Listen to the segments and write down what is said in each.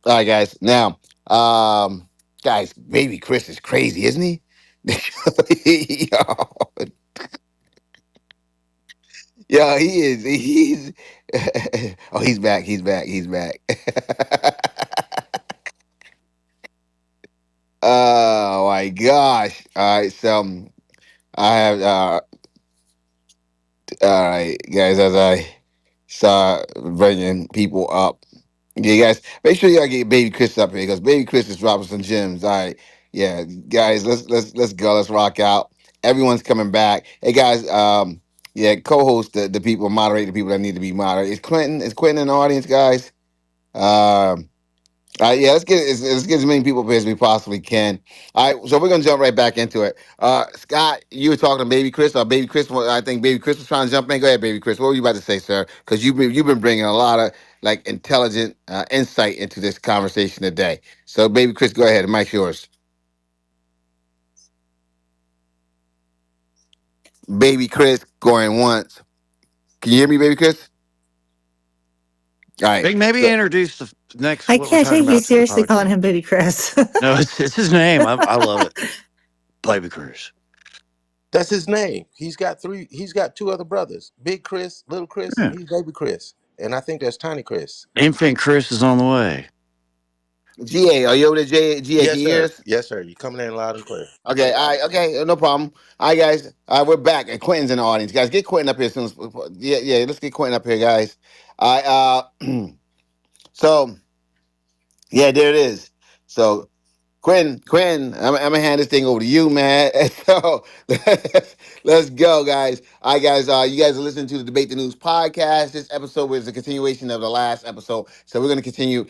All right, guys. Now, guys, baby Chris is crazy, isn't he? yo, yo, he is. He's. Oh, he's back. He's back. He's back. Oh my gosh! All right, so I have. All right, guys. As I start bringing people up. Yeah, guys, make sure y'all get Baby Chris up here because Baby Chris is dropping some gems. All right, yeah, guys, let's go, let's rock out. Everyone's coming back. Hey, guys, yeah, co-host the people, moderate the people that need to be moderated. Is Quentin? Is Quentin in the audience, guys? Um, yeah, let's get as many people up here as we possibly can. All right, so we're gonna jump right back into it. Scott, you were talking to Baby Chris, or Baby Chris? I think Baby Chris was trying to jump in. Go ahead, Baby Chris. What were you about to say, sir? Because you've been bringing a lot of like intelligent insight into this conversation today. So, Baby Chris, go ahead. The mic's yours. Baby Chris going once. Can you hear me, Baby Chris? All right. Big, maybe So, introduce the next I what we're can't talking take you about to the seriously calling podcast. him Baby Chris. No, it's his name. I love it. Baby Chris. That's his name. He's got three. He's got two other brothers: Big Chris, Little Chris, and Yeah. he's Baby Chris. And I think there's Tiny Chris. Infant Chris is on the way. GA, are you over there, GA? Can Yes, you hear sir. us? Yes, sir. You coming in loud and clear. Okay, all right, okay, no problem. All right, guys, we're back, and Quentin's in the audience. Guys, get Quentin up here as soon as yeah, let's get Quentin up here, guys. All right, so yeah, there it is. So Quentin, I'm gonna hand this thing over to you, man. So let's go, guys. All right, guys, you guys are listening to the Debate the News podcast. This episode was a continuation of the last episode, so we're gonna continue.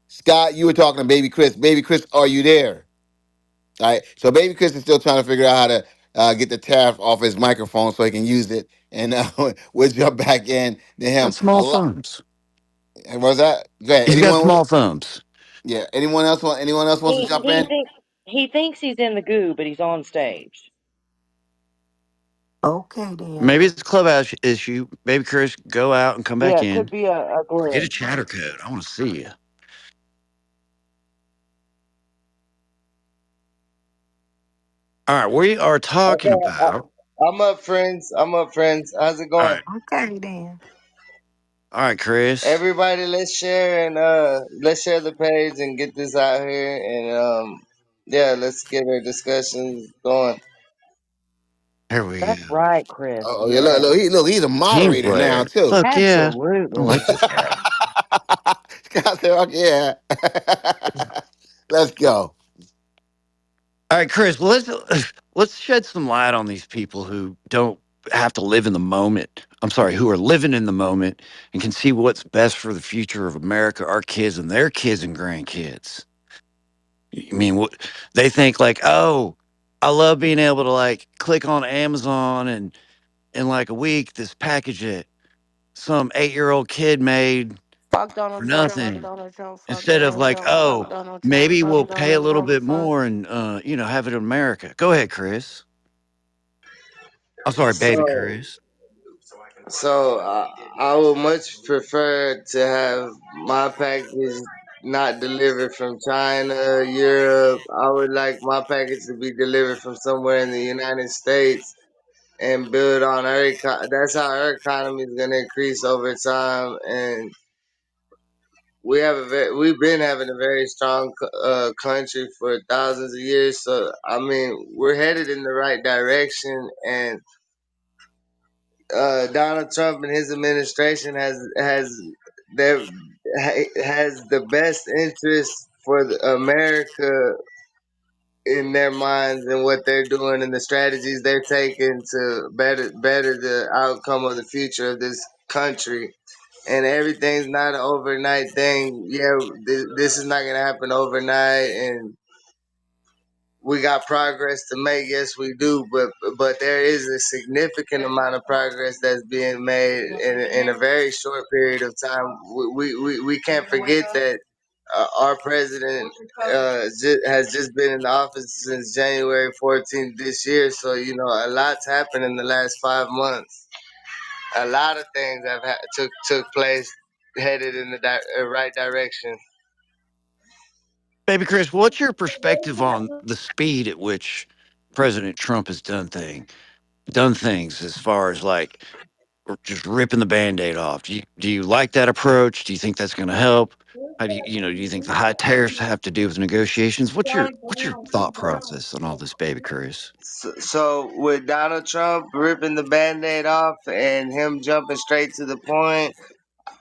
Scott, you were talking to Baby Chris. Baby Chris, are you there? All right. So Baby Chris is still trying to figure out how to get the tariff off his microphone so he can use it. And we'll jump back in to Got him. A small lot. thumbs. What's that? Go ahead. He's got Anyone? small thumbs. Yeah. Anyone else want? Anyone else wants to He jump he in? thinks he thinks he's in the goo, but he's on stage. Okay then. Maybe it's a clubhouse issue. Baby Chris, go out and come Yeah, back it could in. be a Or get a glitch. chatter code. I want to see you. All right, we are talking Okay, about. I'm up, friends. I'm up, friends. How's it All going? right, Okay then. all right, Chris. Everybody, let's share and let's share the page and get this out here and yeah, let's get our discussions going. Here we That's go. right, Chris. Oh yeah. Yes, Look, he's a Team moderator now player. too. Fuck yeah. I absolutely. like this guy. Scott said, "Okay, yeah." Let's go. All right, Chris. Well, let's shed some light on these people who don't have to live in the moment. I'm sorry, who are living in the moment and can see what's best for the future of America, our kids, and their kids and grandkids. I mean, what they think like, oh, I love being able to like click on Amazon and in like a week this package that some 8-year-old kid made Fuck for Donald Trump, fuck nothing. Donald Trump, fuck Instead of Donald like, Trump, fuck oh, Donald Trump, maybe fuck we'll pay a Donald little Trump, bit fuck. more and have it in America. Go ahead, Chris. I'm sorry, baby So, Chris. I would much prefer to have my package not delivered from China, Europe. I would like my package to be delivered from somewhere in the United States and build on that's how our economy is going to increase over time. And we've been having a very strong country for thousands of years. So I mean, we're headed in the right direction, and Donald Trump and his administration their has the best interest for America in their minds and what they're doing and the strategies they're taking to better the outcome of the future of this country. And everything's not an overnight thing. Yeah, this is not gonna happen overnight, and we got progress to make. Yes, we do, but there is a significant amount of progress that's being made in a very short period of time. We can't forget that our president has just been in office since January 14th this year. So you know, a lot's happened in the last 5 months. A lot of things took place headed in the right direction. Baby Chris, what's your perspective on the speed at which President Trump has done things as far as like just ripping the band-aid off? Do you like that approach? Do you think that's going to help? How do you think the high tariffs have to do with negotiations? What's your thought process on all this, Baby Chris? So with Donald Trump ripping the band-aid off and him jumping straight to the point,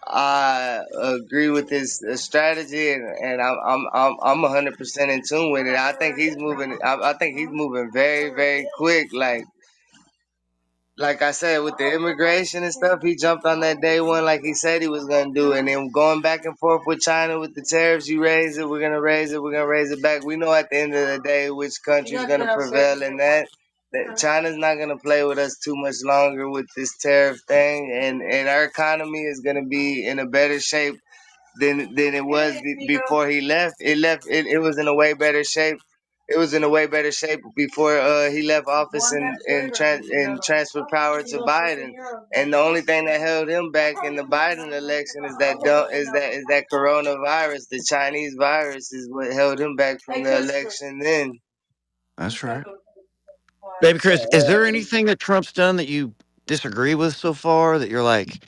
I agree with his strategy, and I'm 100% in tune with it. I think he's moving. I think he's moving very very quick. Like I said, with the immigration and stuff, he jumped on that day one like he said he was gonna do, and then going back and forth with China with the tariffs. You raise it, we're gonna raise it, we're gonna raise it back. We know at the end of the day which country's gonna prevail in that. That China's not gonna play with us too much longer with this tariff thing, and our economy is gonna be in a better shape than it was before he left. It was in a way better shape. It was in a way better shape before he left office and transferred power to Biden. And the only thing that held him back in the Biden election is that coronavirus, the Chinese virus, is what held him back from the election. Then That's right. Baby Chris, is there anything that Trump's done that you disagree with so far that you're like,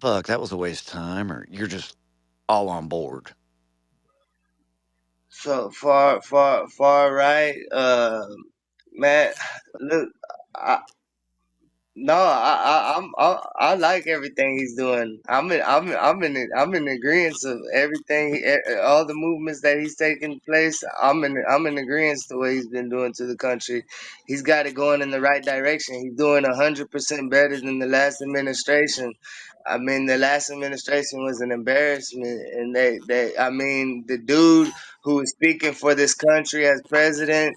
fuck, that was a waste of time, or you're just all on board? so far right, man. Look, no, I like everything he's doing. I'm in agreement of everything, all the movements that he's taking place. I'm in agreement to what he's been doing to the country. He's got it going in the right direction. He's doing 100% better than the last administration. I mean, the last administration was an embarrassment, and I mean, the dude who was speaking for this country as president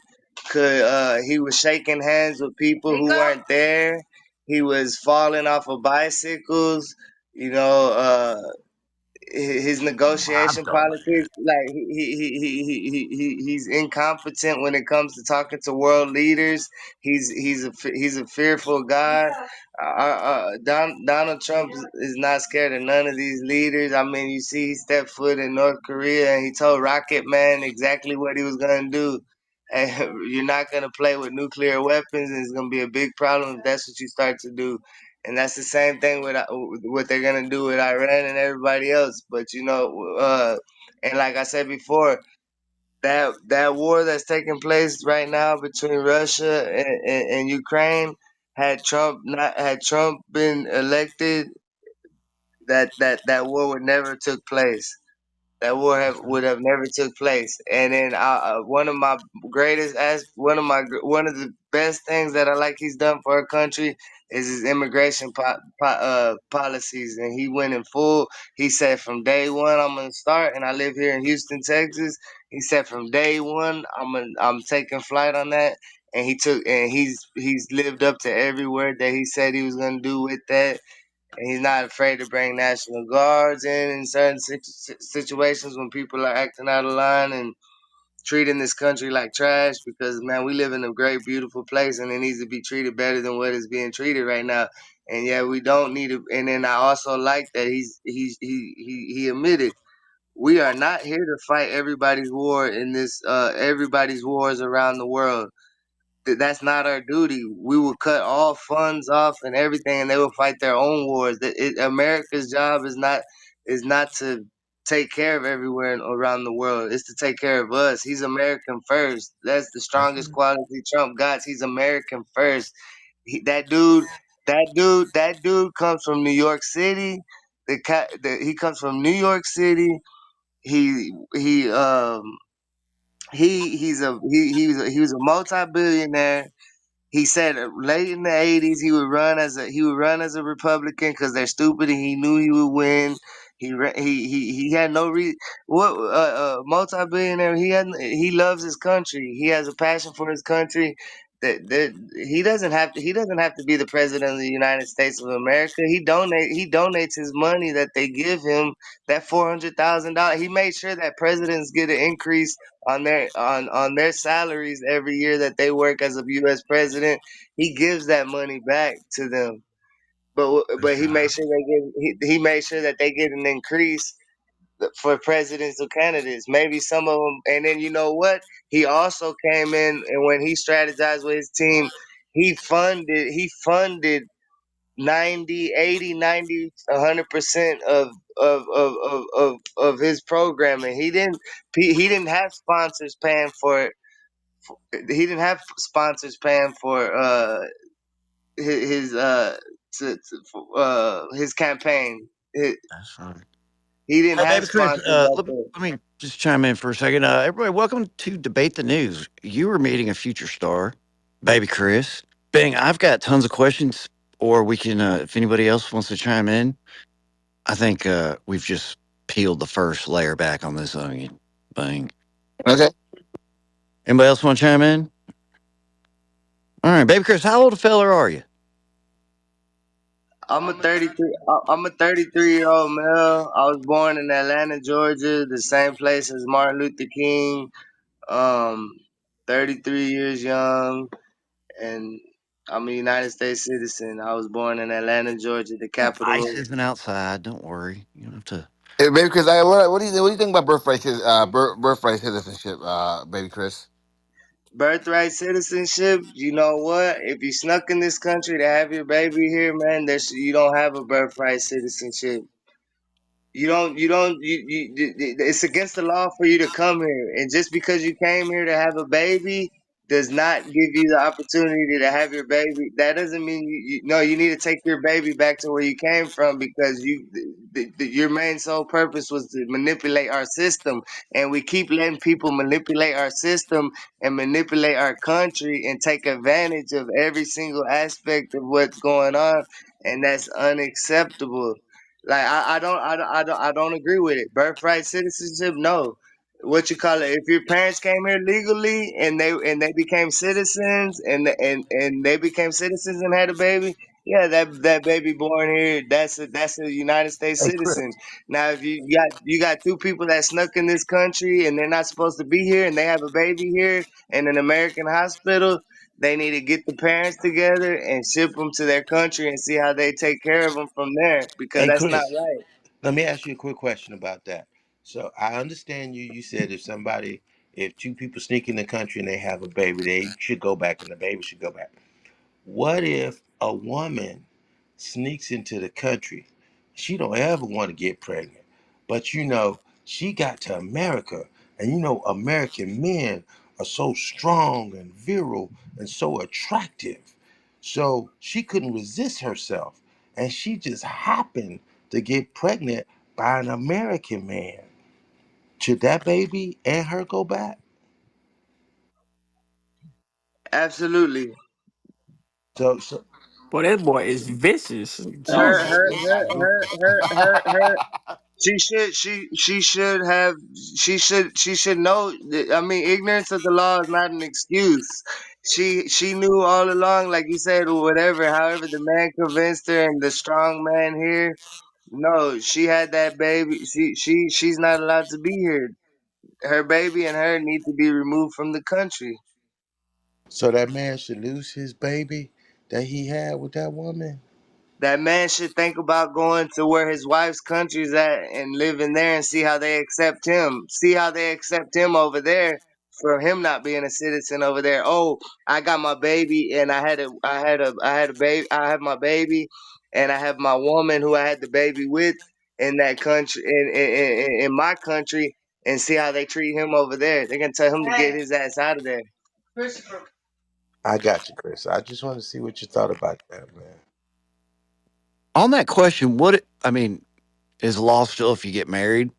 he was shaking hands with people who weren't there. He was falling off of bicycles. You know, his negotiation politics, like he's incompetent when it comes to talking to world leaders. He's a fearful guy. Donald Trump is not scared of none of these leaders. I mean, you see, he stepped foot in North Korea and he told Rocket Man exactly what he was gonna do. And you're not gonna play with nuclear weapons, and it's gonna be a big problem if that's what you start to do. And that's the same thing with what they're gonna do with Iran and everybody else. But and like I said before, that war that's taking place right now between Russia and Ukraine, had Trump been elected, that war would never took place. That would have never took place. And then one of the best things that I like he's done for our country is his immigration policies. And he went in full. He said from day one I'm gonna start, and I live here in Houston, Texas. He said from day one I'm taking flight on that. And he's lived up to every word that he said he was gonna do with that, and he's not afraid to bring National Guards in certain situations when people are acting out of line and treating this country like trash. Because man, we live in a great, beautiful place, and it needs to be treated better than what is being treated right now. And yeah, we don't need to. And then I also like that he admitted we are not here to fight everybody's war in this everybody's wars around the world. That's not our duty. We will cut all funds off and everything, and they will fight their own wars. America's job is not to take care of everywhere around the world. It's to take care of us. He's American first. That's the strongest quality Trump got. He's American first. That dude comes from New York City. He comes from New York City. He he um he was a multi-billionaire. He said late in the '80s he would run as a Republican because they're stupid, and he knew he would win. He had no reason. What multi-billionaire? He loves his country. He has a passion for his country. That he doesn't have to be the president of the United States of America. He donates his money that they give him, that $400,000. He made sure that presidents get an increase on their salaries every year that they work as a U.S. president. He gives that money back to them, but For he sure. made sure he made sure that they get an increase for presidential candidates. Maybe some of them, and then you know what? He also came in, and when he strategized with his team, he funded 90, 80, 90, 100% of his programming. He didn't have sponsors paying for it. He didn't have sponsors paying for his campaign. That's fine. He didn't Hey, have baby Chris, sponsors like that. let me just chime in for a second. Everybody, welcome to Debate the News. You were meeting a future star, baby Chris. Bang, I've got tons of questions, or we can, if anybody else wants to chime in, I think we've just peeled the first layer back on this onion. Bang. Okay. Anybody else want to chime in? All right, baby Chris, how old a feller are you? I'm a 33-year-old male. I was born in Atlanta, Georgia, the same place as Martin Luther King. Um, 33 years young, and I'm a United States citizen. I was born in Atlanta, Georgia, the Ice capital. isn't outside. Don't worry. You don't have to. Hey, baby Chris, what do you think about birthright citizenship, baby Chris? Birthright citizenship. You know what? If you snuck in this country to have your baby here, man, you don't have a birthright citizenship. It's against the law for you to come here, and just because you came here to have a baby does not give you the opportunity to have your baby. That doesn't mean no, you need to take your baby back to where you came from, because your main sole purpose was to manipulate our system, and we keep letting people manipulate our system and manipulate our country and take advantage of every single aspect of what's going on, and that's unacceptable. Like I don't agree with it. Birthright citizenship, no. What you call it? If your parents came here legally and they became citizens and they became citizens and had a baby, yeah, that baby born here, that's a United States Hey, Chris. citizen. Now, if you got two people that snuck in this country and they're not supposed to be here and they have a baby here in an American hospital, they need to get the parents together and ship them to their country and see how they take care of them from there, because Hey, that's not Chris. right. Let me ask you a quick question about that. So I understand you. You said if two people sneak in the country and they have a baby, they should go back, and the baby should go back. What if a woman sneaks into the country? She don't ever want to get pregnant, but she got to America, and American men are so strong and virile and so attractive. So she couldn't resist herself, and she just happened to get pregnant by an American man. Should that baby and her go back? Absolutely. So Boy, that boy is vicious. Her, Jesus. her, her, her, her. She should know. I mean, ignorance of the law is not an excuse. She knew all along, like you said, or whatever. However, the man convinced her, and the strong man here. No, she had that baby. She's not allowed to be here. Her baby and her need to be removed from the country. so that man should lose his baby that he had with that woman. That man should think about going to where his wife's country's at and living there and see how they accept him. See how they accept him over there for him not being a citizen over there. Oh, I got my baby and I have my baby and I have my woman who I had the baby with in that country in my country, and see how they treat him over there. They're gonna tell him to get his ass out of there. I got you, Chris. I just want to see what you thought about that, man. On that question, I mean, is law still if you get married,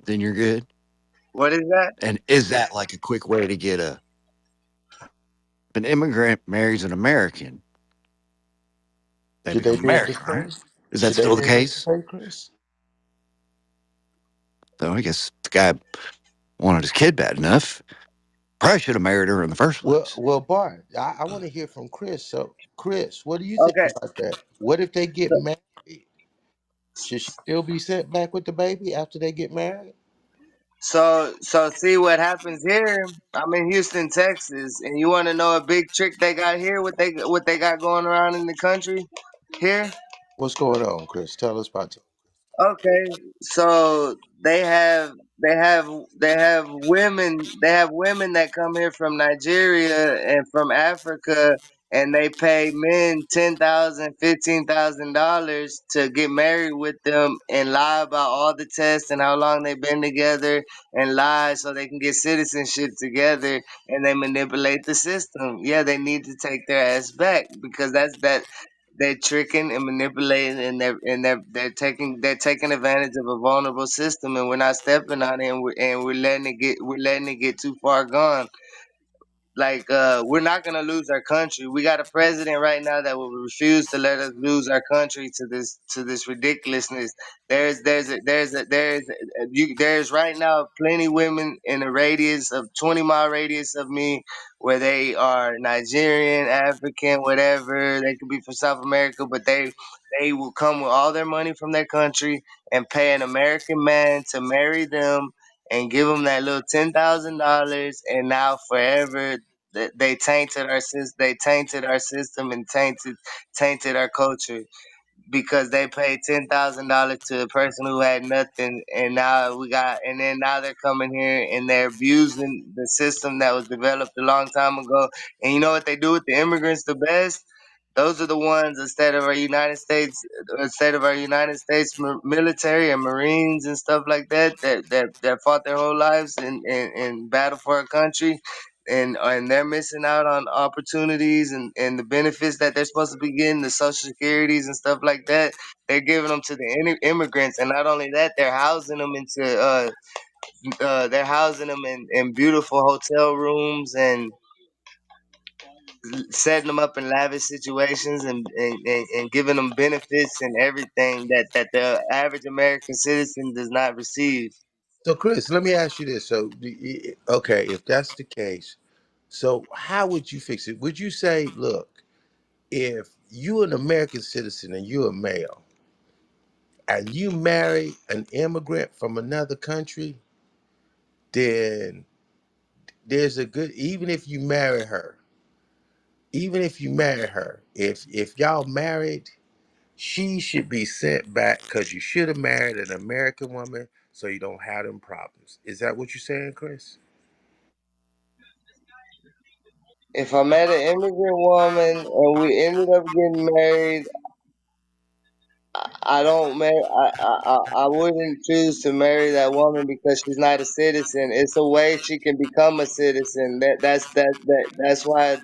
then you're good? What is that? And is that like a quick way to get an immigrant marries an American, they Should they become be able to American, right? pay? Is that Should they still be the able to case? pay, Chris? So I guess the guy wanted his kid bad enough. Probably should have married her in the first Well, place. well, Bart, I want to hear from Chris. So, Chris, what do you think Okay. about that? What if they get married? Should she still be sent back with the baby after they get married? So see what happens here. I'm in Houston, Texas, and you want to know a big trick they got here? What they got going around in the country here? What's going on, Chris? Tell us about it. Okay, so they have women that come here from Nigeria and from Africa, and they pay men $10,000, $15,000 to get married with them and lie about all the tests and how long they've been together and lie so they can get citizenship together, and they manipulate the system. Yeah, they need to take their ass back because that they're tricking and manipulating, and they're taking advantage of a vulnerable system, and we're not stepping on it, and we're letting it get too far gone. Like we're not gonna lose our country. We got a president right now that will refuse to let us lose our country to this ridiculousness. There's right now plenty women in a radius of 20-mile radius of me where they are Nigerian, African, whatever. They could be from South America, but they will come with all their money from their country and pay an American man to marry them and give them that little $10,000, and now forever they tainted our system and tainted our culture because they paid $10,000 to a person who had nothing, and now they're coming here and they're abusing the system that was developed a long time ago. And you know what they do with the immigrants the best? Those are the ones instead of our United States military and Marines and stuff like that fought their whole lives in battle for our country. And they're missing out on opportunities and the benefits that they're supposed to be getting, the social securities and stuff like that. They're giving them to the immigrants, and not only that, they're housing them in beautiful hotel rooms and setting them up in lavish situations and giving them benefits and everything that the average American citizen does not receive. So, Chris, let me ask you this. So, okay, if that's the case, so how would you fix it? Would you say, look, if you're an American citizen and you're a male and you marry an immigrant from another country, then there's a good, even if you marry her, if y'all married, she should be sent back because you should have married an American woman so you don't have them problems. Is that what you're saying, Chris? If I met an immigrant woman and we ended up getting married, I don't marry. I wouldn't choose to marry that woman because she's not a citizen. It's a way she can become a citizen. That's why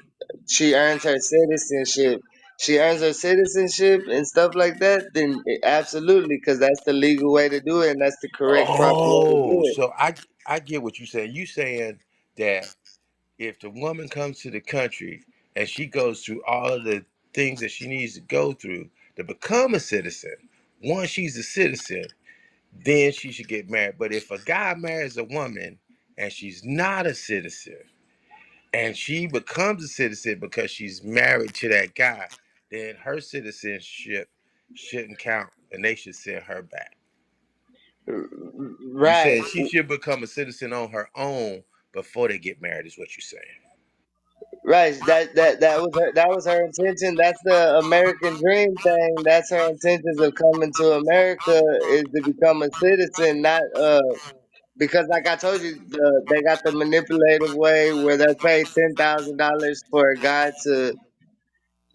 she earns her citizenship. She earns her citizenship and stuff like that. Then absolutely, because that's the legal way to do it, and that's the correct, proper way to Oh, do it. so I get what you're saying. You saying that if the woman comes to the country and she goes through all of the things that she needs to go through to become a citizen, once she's a citizen, then she should get married. But if a guy marries a woman and she's not a citizen and she becomes a citizen because she's married to that guy, then her citizenship shouldn't count and they should send her back. You Right. said she should become a citizen on her own before they get married, is what you're saying. Right. That was her intention. That's the American dream thing. That's her intentions of coming to America is to become a citizen, not because like I told you, they got the manipulative way where they pay $10,000 for a guy to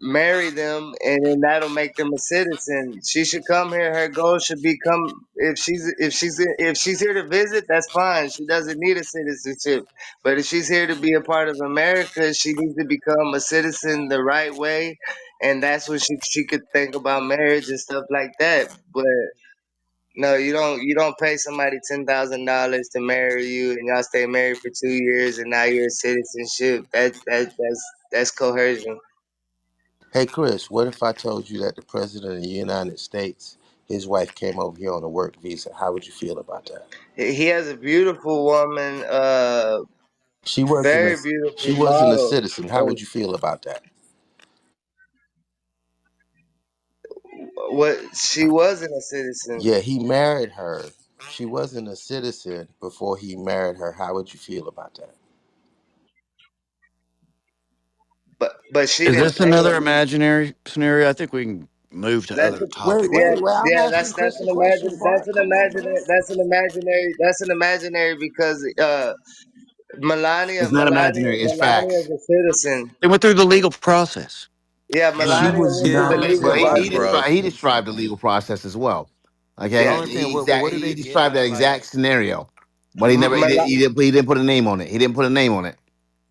marry them, and then that'll make them a citizen. She should come here. Her goal should become if she's here to visit, that's fine. She doesn't need a citizenship. But if she's here to be a part of America, she needs to become a citizen the right way, and that's when she could think about marriage and stuff like that. But no, you don't pay somebody $10,000 to marry you, and y'all stay married for 2 years, and now you're a citizenship. That's coercion. Hey, Chris, what if I told you that the President of the United States, his wife came over here on a work visa? How would you feel about that? He has a beautiful woman, She wasn't a very she beautiful wasn't a model. citizen. How would you feel about that? What she wasn't a citizen, Yeah, he married her. She wasn't a citizen before he married her. How would you feel about that? but she Is didn't this pay another him. imaginary scenario? I think we can. move to That's other a, Wait, topics. yeah, wait, wait. I'm yeah. asking Chris a question, That's Bart. an Come on, man. that's an imaginary because It's not imaginary. It's Melania facts. is a citizen. They went through the legal process. Yeah, She Melania was went through the given No, a legal well, right, he process. bro. described the legal process as well. But Okay, all Yeah, I'm saying, what did he they get described out that of like? exact scenario, but Mel- he didn't put a name on it. He didn't put a name on it.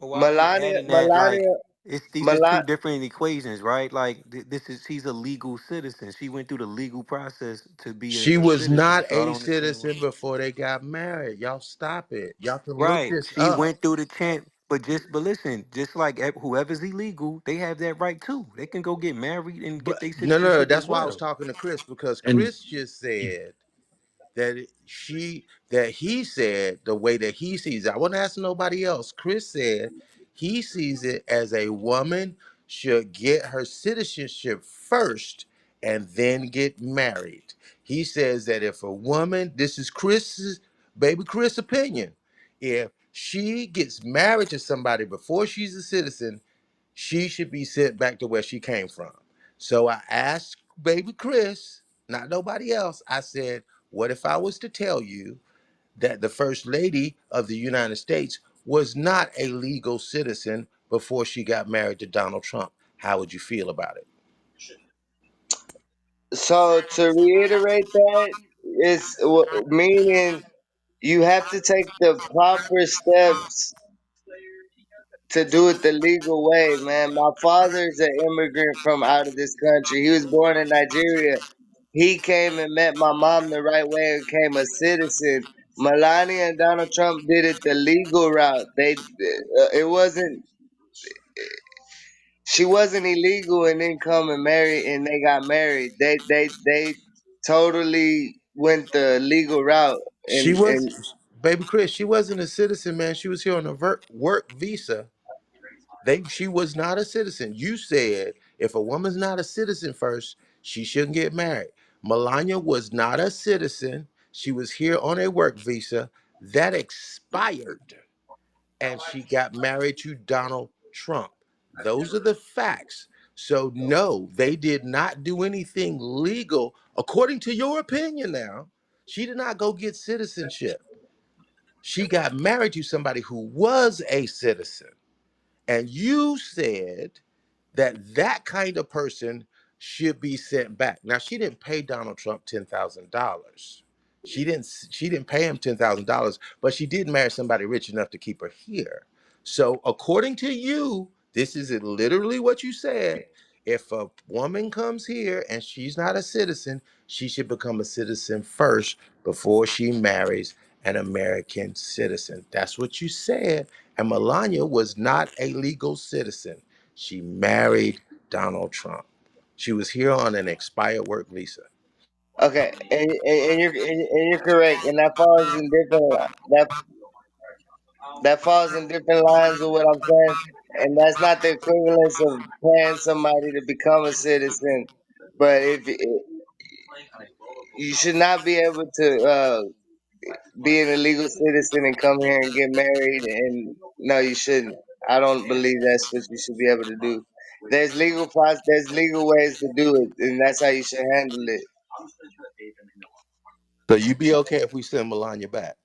But why are we Melania, adding that? Like, Melania, it's these is two Melania. different equations, right? Like, this is she's a legal citizen. She went through the legal process to be She a was citizen. not So I a don't understand. citizen before they got married. Y'all stop it. Y'all can look Right, this she up. went through the chant, but listen, just like whoever's illegal, they have that right too. They can go get married and But get their no. citizenship as That's why I was well. talking to Chris because And Chris just said that he said the way that he sees it. I wasn't asking nobody else. Chris said he sees it as a woman should get her citizenship first and then get married. He says that if a woman, this is Chris's baby Chris opinion, if she gets married to somebody before she's a citizen, she should be sent back to where she came from. So I asked baby Chris, not nobody else. I said, what if I was to tell you that the First Lady of the United States was not a legal citizen before she got married to Donald Trump? How would you feel about it? So to reiterate that is meaning you have to take the proper steps to do it the legal way, man. My father's an immigrant from out of this country. He was born in Nigeria. He came and met my mom the right way and became a citizen. Melania and Donald Trump did it the legal route. It wasn't, she wasn't illegal and then come and marry and they got married. They totally went the legal route She and was, baby Chris, she wasn't a citizen, man. She was here on a work visa. She was not a citizen. You said if a woman's not a citizen first, she shouldn't get married. Melania was not a citizen. She was here on a work visa that expired, and she got married to Donald Trump. Those are the facts. So no, they did not do anything legal according to your opinion now. She did not go get citizenship. She got married to somebody who was a citizen. And you said that that kind of person should be sent back. Now she didn't pay Donald Trump $10,000. She didn't pay him $10,000, but she did marry somebody rich enough to keep her here. So according to you, this is literally what you said. If a woman comes here and she's not a citizen, she should become a citizen first before she marries an American citizen. That's what you said. And Melania was not a legal citizen. She married Donald Trump. She was here on an expired work visa. okay, and you're correct, and that falls in that falls in different lines of what I'm saying, and that's not the equivalence of paying somebody to become a citizen, but if you should not be able to be an illegal citizen and come here and get married, and no, you shouldn't. I don't believe that's what you should be able to do. There's legal ways to do it, and that's how you should handle it. So you'd be okay if we send Melania back.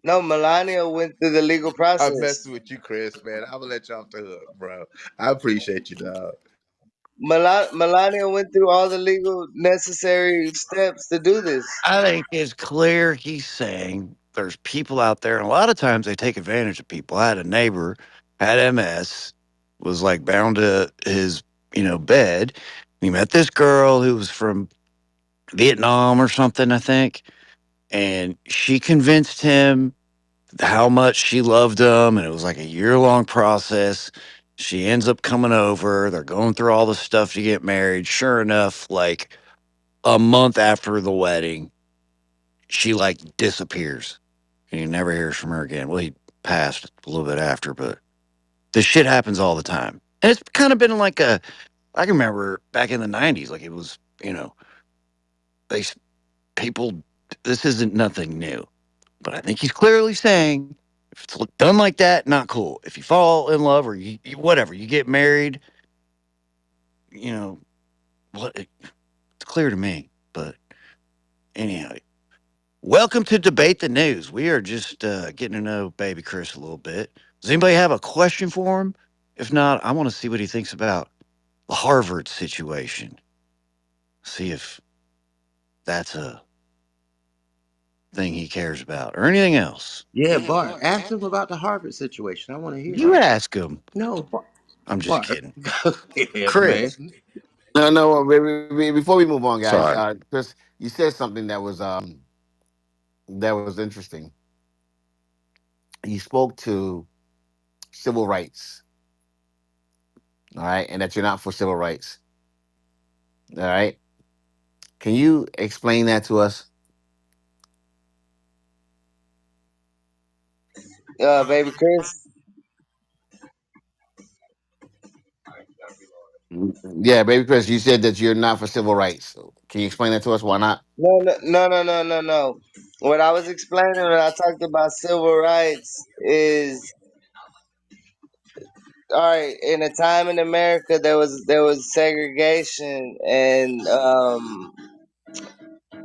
No, Melania went through the legal I'm process. messing with you, Chris, man. I'm gonna let you off the hook, bro. I appreciate you, dog. Melania went through all the legal necessary steps to do this. I think it's clear he's saying there's people out there, and a lot of times they take advantage of people. I had a neighbor had MS, was like bound to his, bed. He met this girl who was from Vietnam or something, I think, and she convinced him how much she loved him, and it was like a year-long process. She ends up coming over. They're going through all the stuff to get married. Sure enough, like a month after the wedding, she like disappears and he never hears from her again. Well, he passed a little bit after, but this shit happens all the time. And it's kind of been like I can remember back in the 90s, like it was, they, people, this isn't nothing new. But I think he's clearly saying if it's done like that, not cool. If you fall in love or you whatever, you get married, you know, Well, it's clear to me. But anyhow, welcome to Debate the News. We are just getting to know Baby Chris a little bit. Does anybody have a question for him? If not, I want to see what he thinks about the Harvard situation. See if that's a thing he cares about or anything else. Yeah, Bart, ask him about the Harvard situation. I want to hear. You ask him. No, Bart. I'm just Bart. kidding. Go ahead, man. Chris. No, no. Before we move on, guys, Sorry. Chris, you said something that was interesting. You spoke to civil rights, all right, and that you're not for civil rights, all right. Can you explain that to us? Baby Chris. Yeah, baby Chris, you said that you're not for civil rights. Can you explain that to us? Why not? No. What I was explaining when I talked about civil rights is, all right. In a time in America, there was segregation, and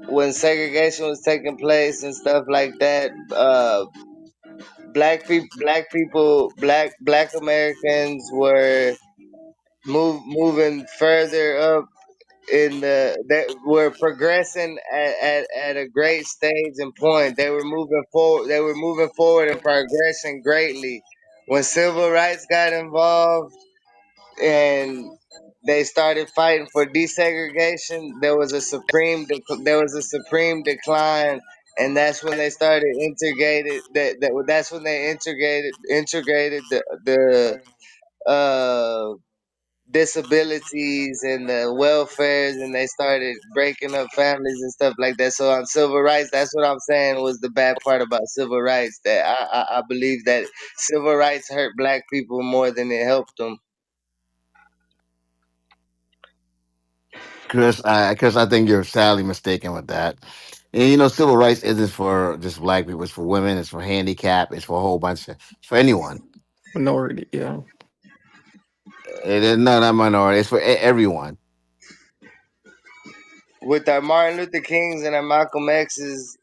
when segregation was taking place and stuff like that, black Americans were moving further up in that were progressing at a great stage and point. They were moving forward and progressing greatly. When civil rights got involved and they started fighting for desegregation, there was a supreme decline, and that's when they started integrated that's when they integrated the disabilities and the welfares, and they started breaking up families and stuff like that. So on civil rights, that's what I'm saying was the bad part about civil rights, that I believe that civil rights hurt black people more than it helped them. Chris, I think you're sadly mistaken with that. And you know, civil rights isn't for just black people. It's for women. It's for handicap. It's for a whole bunch of. It's for anyone. Minority, yeah. It is not minority. It's for everyone. With our Martin Luther Kings and our Malcolm X's,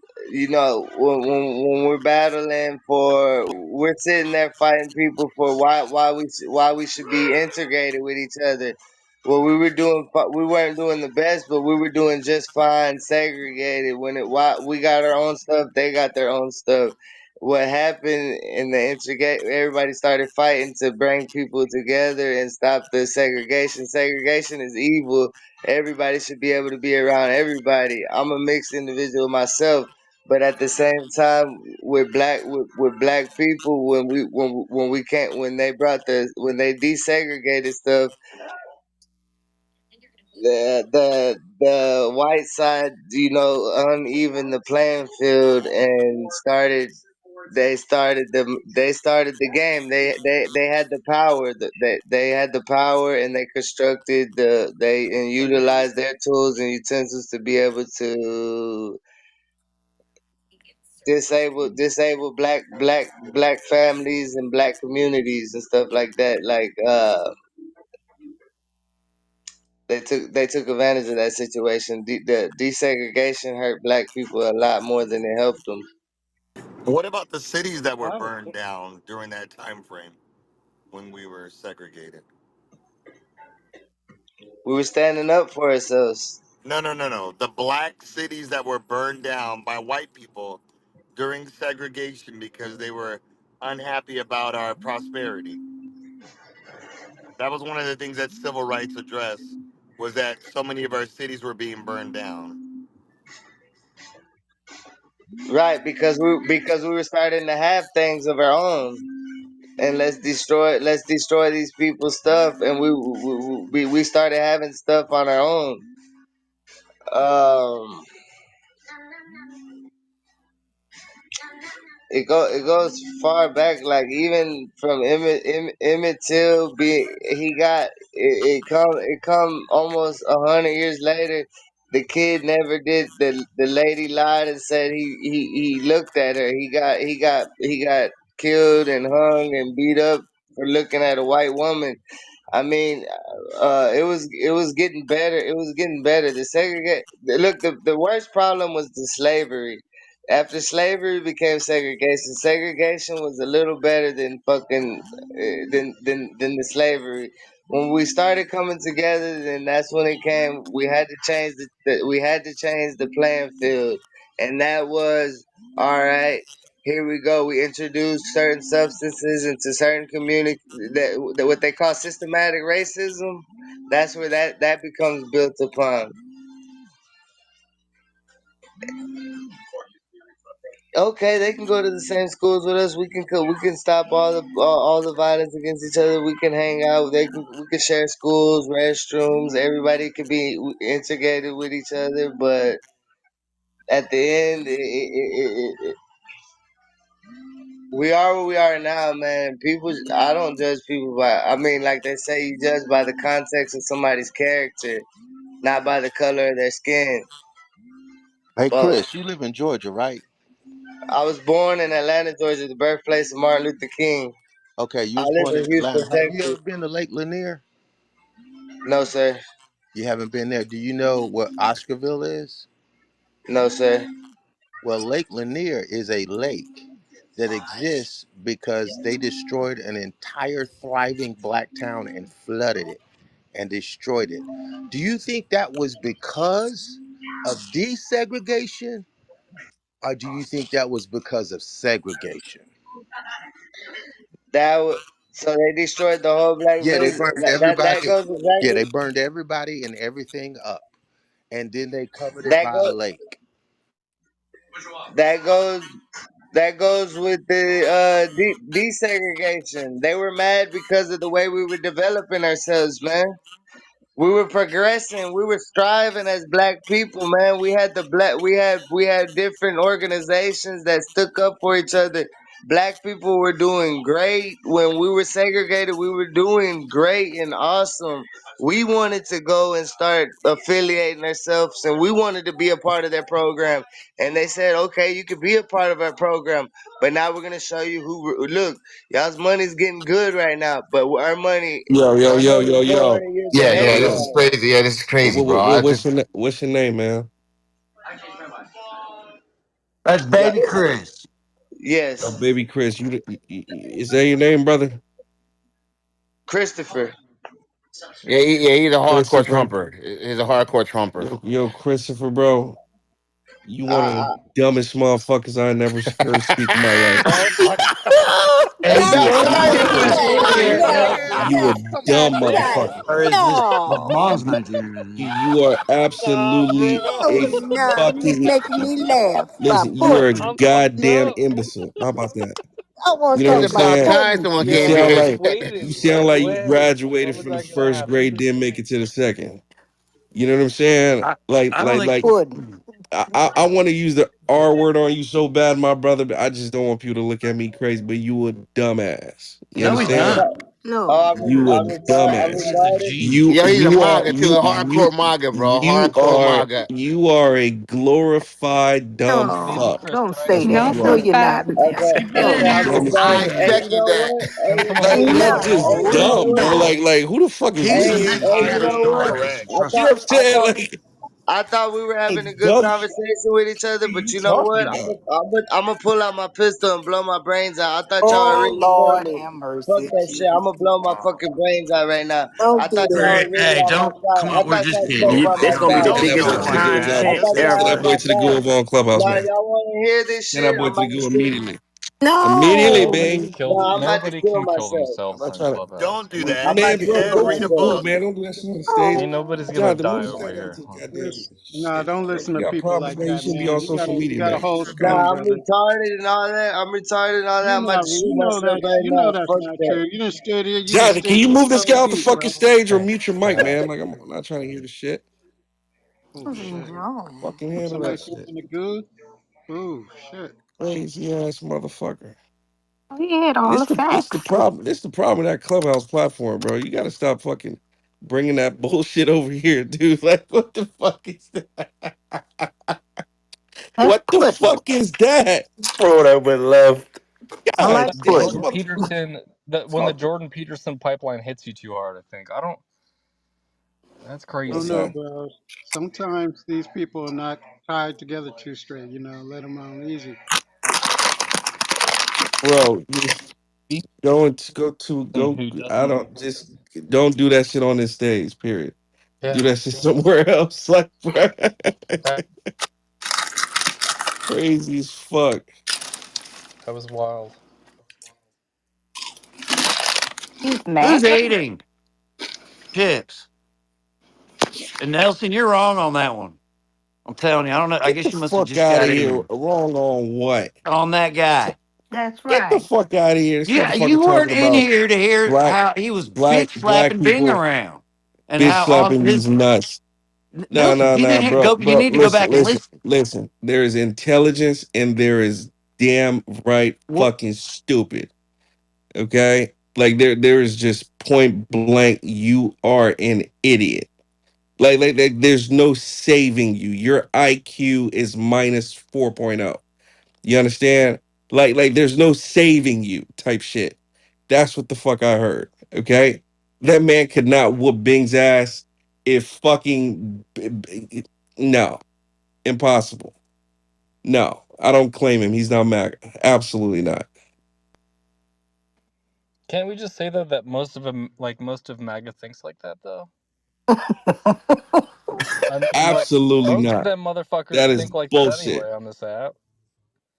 when we're battling for, we're sitting there fighting people for why we should be integrated with each other. Well, we weren't doing the best, but we were doing just fine segregated. Why we got our own stuff, they got their own stuff. What happened in the integrate? Everybody started fighting to bring people together and stop the segregation. Segregation is evil. Everybody should be able to be around everybody. I'm a mixed individual myself, but at the same time, with black people, when we can't when they desegregated stuff, the white side, uneven the playing field and started. They started the game. They had the power. They had the power, and they constructed they and utilized their tools and utensils to be able to disable black families and black communities and stuff like that. Like they took advantage of that situation. The desegregation hurt black people a lot more than it helped them. What about the cities that were burned down during that time frame when we were segregated? We were standing up for ourselves. No. The black cities that were burned down by white people during segregation because they were unhappy about our prosperity. That was one of the things that civil rights addressed was that so many of our cities were being burned down. Right, because we were starting to have things of our own, and let's destroy these people's stuff, and we started having stuff on our own. Um, it goes far back, like even from Emmett Till. It come almost 100 years later. The kid never did. The lady lied and said he looked at her. He got killed and hung and beat up for looking at a white woman. I mean, it was getting better. It was getting better. The segregate. Look, the worst problem was the slavery. After slavery became segregation, segregation was a little better than fucking than the slavery. When we started coming together, then that's when it came. We had to change we had to change the playing field, and that was all right. Here we go. We introduced certain substances into certain community that what they call systematic racism. That's where that becomes built upon. Okay, they can go to the same schools with us. We can stop all the violence against each other. We can hang out. We can share schools, restrooms. Everybody can be integrated with each other. But at the end, we are where we are now, man. People, I don't judge people by. I mean, like they say, you judge by the context of somebody's character, not by the color of their skin. Hey, But Chris, you live in Georgia, right? I was born in Atlanta, Georgia, the birthplace of Martin Luther King. Okay, you I was live born in in Houston, Atlanta. Have you Texas. ever been to Lake Lanier? No, sir. You haven't been there. Do you know what Oscarville is? No, sir. Well, Lake Lanier is a lake that exists because they destroyed an entire thriving black town and flooded it and destroyed it. Do you think that was because of desegregation, or do you think that was because of segregation? So they destroyed the whole black Yeah, they village. burned That everybody. goes Yeah, they exactly. burned everybody and everything up, and then they covered it That by a goes. lake. That goes. That goes with the desegregation. They were mad because of the way we were developing ourselves, man. We were progressing. We were striving as black people, man. We had different organizations that stuck up for each other. Black people were doing great when we were segregated. We were doing great and awesome. We wanted to go and start affiliating ourselves, and we wanted to be a part of their program. And they said, "Okay, you could be a part of our program, but now we're gonna show you who. Look, y'all's money's getting good right now, but Yo, yo, our yo, yo, money's yo, 400 years Yeah, ahead yeah, of this yo. is y'all." crazy. Yeah, this is crazy, bro. I What's just what's your name, man? That's Yeah. baby Chris. Oh, Yes, baby Chris. Is that your name, brother? Christopher. yeah, he's a hardcore Christopher. trumper. He's a hardcore trumper. Yo, Christopher, bro. You one of the I, dumbest motherfuckers I never heard speak in my life. Hey, Hey, back Not when baby I like was Chris. in that. Georgia, No, man. You a that's Come not dumb on, right. man. motherfucker. Or his mom's No. Nigerian. You are Nah, man. absolutely a Oh, no. You fucking making me laugh by listen. You are a Putin. I'm goddamn no. imbecile. How about that? I want You to know what talk I'm It's about about saying? time Putin. someone You came Yo, sound here. what's like Sweden? you sound like you When graduated was from the that gonna first happen? grade, didn't make it to the second. You know what I'm saying? I don't think. Like Putin. I want to use the R word on you so bad, my brother, but I just don't want people to look at me crazy. But you a dumbass. You No, he's understand? not. oh, No. You a I'm dumbass. He's a retarded. G. Yo, he's a You are MAGA too, a hardcore MAGA, bro. you Hardcore are MAGA. you are a glorified dumb Need the No. fuck. Don't kryptonite say That's what gene. that. No you No, are. you're not. Okay, No. okay, I'm You I retarded. understand? Hey, you check you know that. what? Hey, Like just No. hey, you know dumb, bro. what? No. Like who the fuck is He's Hey, an he? hey, you engineer. know He's what? correct. I Trust You know me. thought, what I'm I saying? thought, Like I thought we were Hey, having a good dumb shit. conversation with each other, What are but you you know talking what? about? I'm gonna pull out my pistol and blow my brains out. I thought y'all oh, already Lord told me. have Fuck mercy. that shit. I'm Jesus. gonna blow my fucking brains out right now. I Don't do thought that. y'all was really Hey, on my don't side. come I on. We're thought just y'all spoke kidding. about my This gonna be the side. Don't Can that biggest boy kill to him the like good that. I content thought job? y'all Can had that ever. boy my to the back. go on Clubhouse, Now man? y'all want to hear this Can shit? that boy I'm to the about to go shoot. immediately? Immediately, No. Nobody man. No, killed. I'm about to Nobody kill killed myself. I'm themselves not on trying to. Clubhouse. Don't do I'm that. about Man, to bro, kill And go read a cool, myself. book. man. Don't do that shit on the stage. Ain't Oh. nobody's gonna Jonathan, move die this over guy down here. to the goddamn Listen, nah, shit. don't Bro, listen you to got people problems, like man. You that, shouldn't be man. on You gotta social you media, gotta man. hold It's strong, Nah, crazy. I'm brother. retarded and all that. I'm retarded and all that. I'm about to shoot myself right You know now. that's Fuck not that. true. You done stood here, you done Jonathan, can stood you your move this 12 guy off the feet, fucking bro. stage or mute your mic, man? Like, I'm not trying to hear this shit. Oh, What are you shit. doing? Fucking handle Somebody that shit. pooping the good. Ooh, shit. Crazy ass motherfucker. We had all the This the facts. problem. This the problem with that Clubhouse platform, bro. You got to stop fucking bringing that bullshit over here, dude. Like, what the fuck is that? That's What the Putin. fuck is that? Throw that with love. I God like damn, Putin. Jordan motherfucker. Peterson. that when the Jordan Peterson pipeline hits you too hard. I think I don't. That's I don't crazy. know, Okay. bro. Sometimes these people are not tied together too straight. Let them on easy. Bro, just go. Who I doesn't? don't just don't do that shit on this stage. Period. Do Yeah, that shit somewhere else. Like, bro, that crazy as fuck. that was wild. He's Who's MAGA. eating chips? And Nelson, you're wrong on that one. I'm telling you, I don't know. I Get guess the you must have fuck just out of got in here. here Wrong on what? on that guy. That's Get the right. fuck out of here. This Yeah, motherfucker you talking weren't in about here to hear black how he was black bitch slapping Bing people around and bitch how on slapping these his nuts. No, Nelson. no, If you no, didn't hear, bro, go. You bro. need to go Listen, back and listen, listen. listen. There is intelligence and there is damn right What? fucking stupid. Okay? Like there is just point blank, you are an idiot. Like there's no saving you. Your IQ is minus 4.0. You understand? Like there's no saving you type shit. That's what the fuck I heard. Okay? That man could not whoop Bing's ass if fucking no. Impossible. No. I don't claim him. He's not Mac. Absolutely not. Can't we just say though that most of them, like most of MAGA, thinks like that though? Like Absolutely most of not. them motherfuckers That is think like that bullshit. anyway on this app.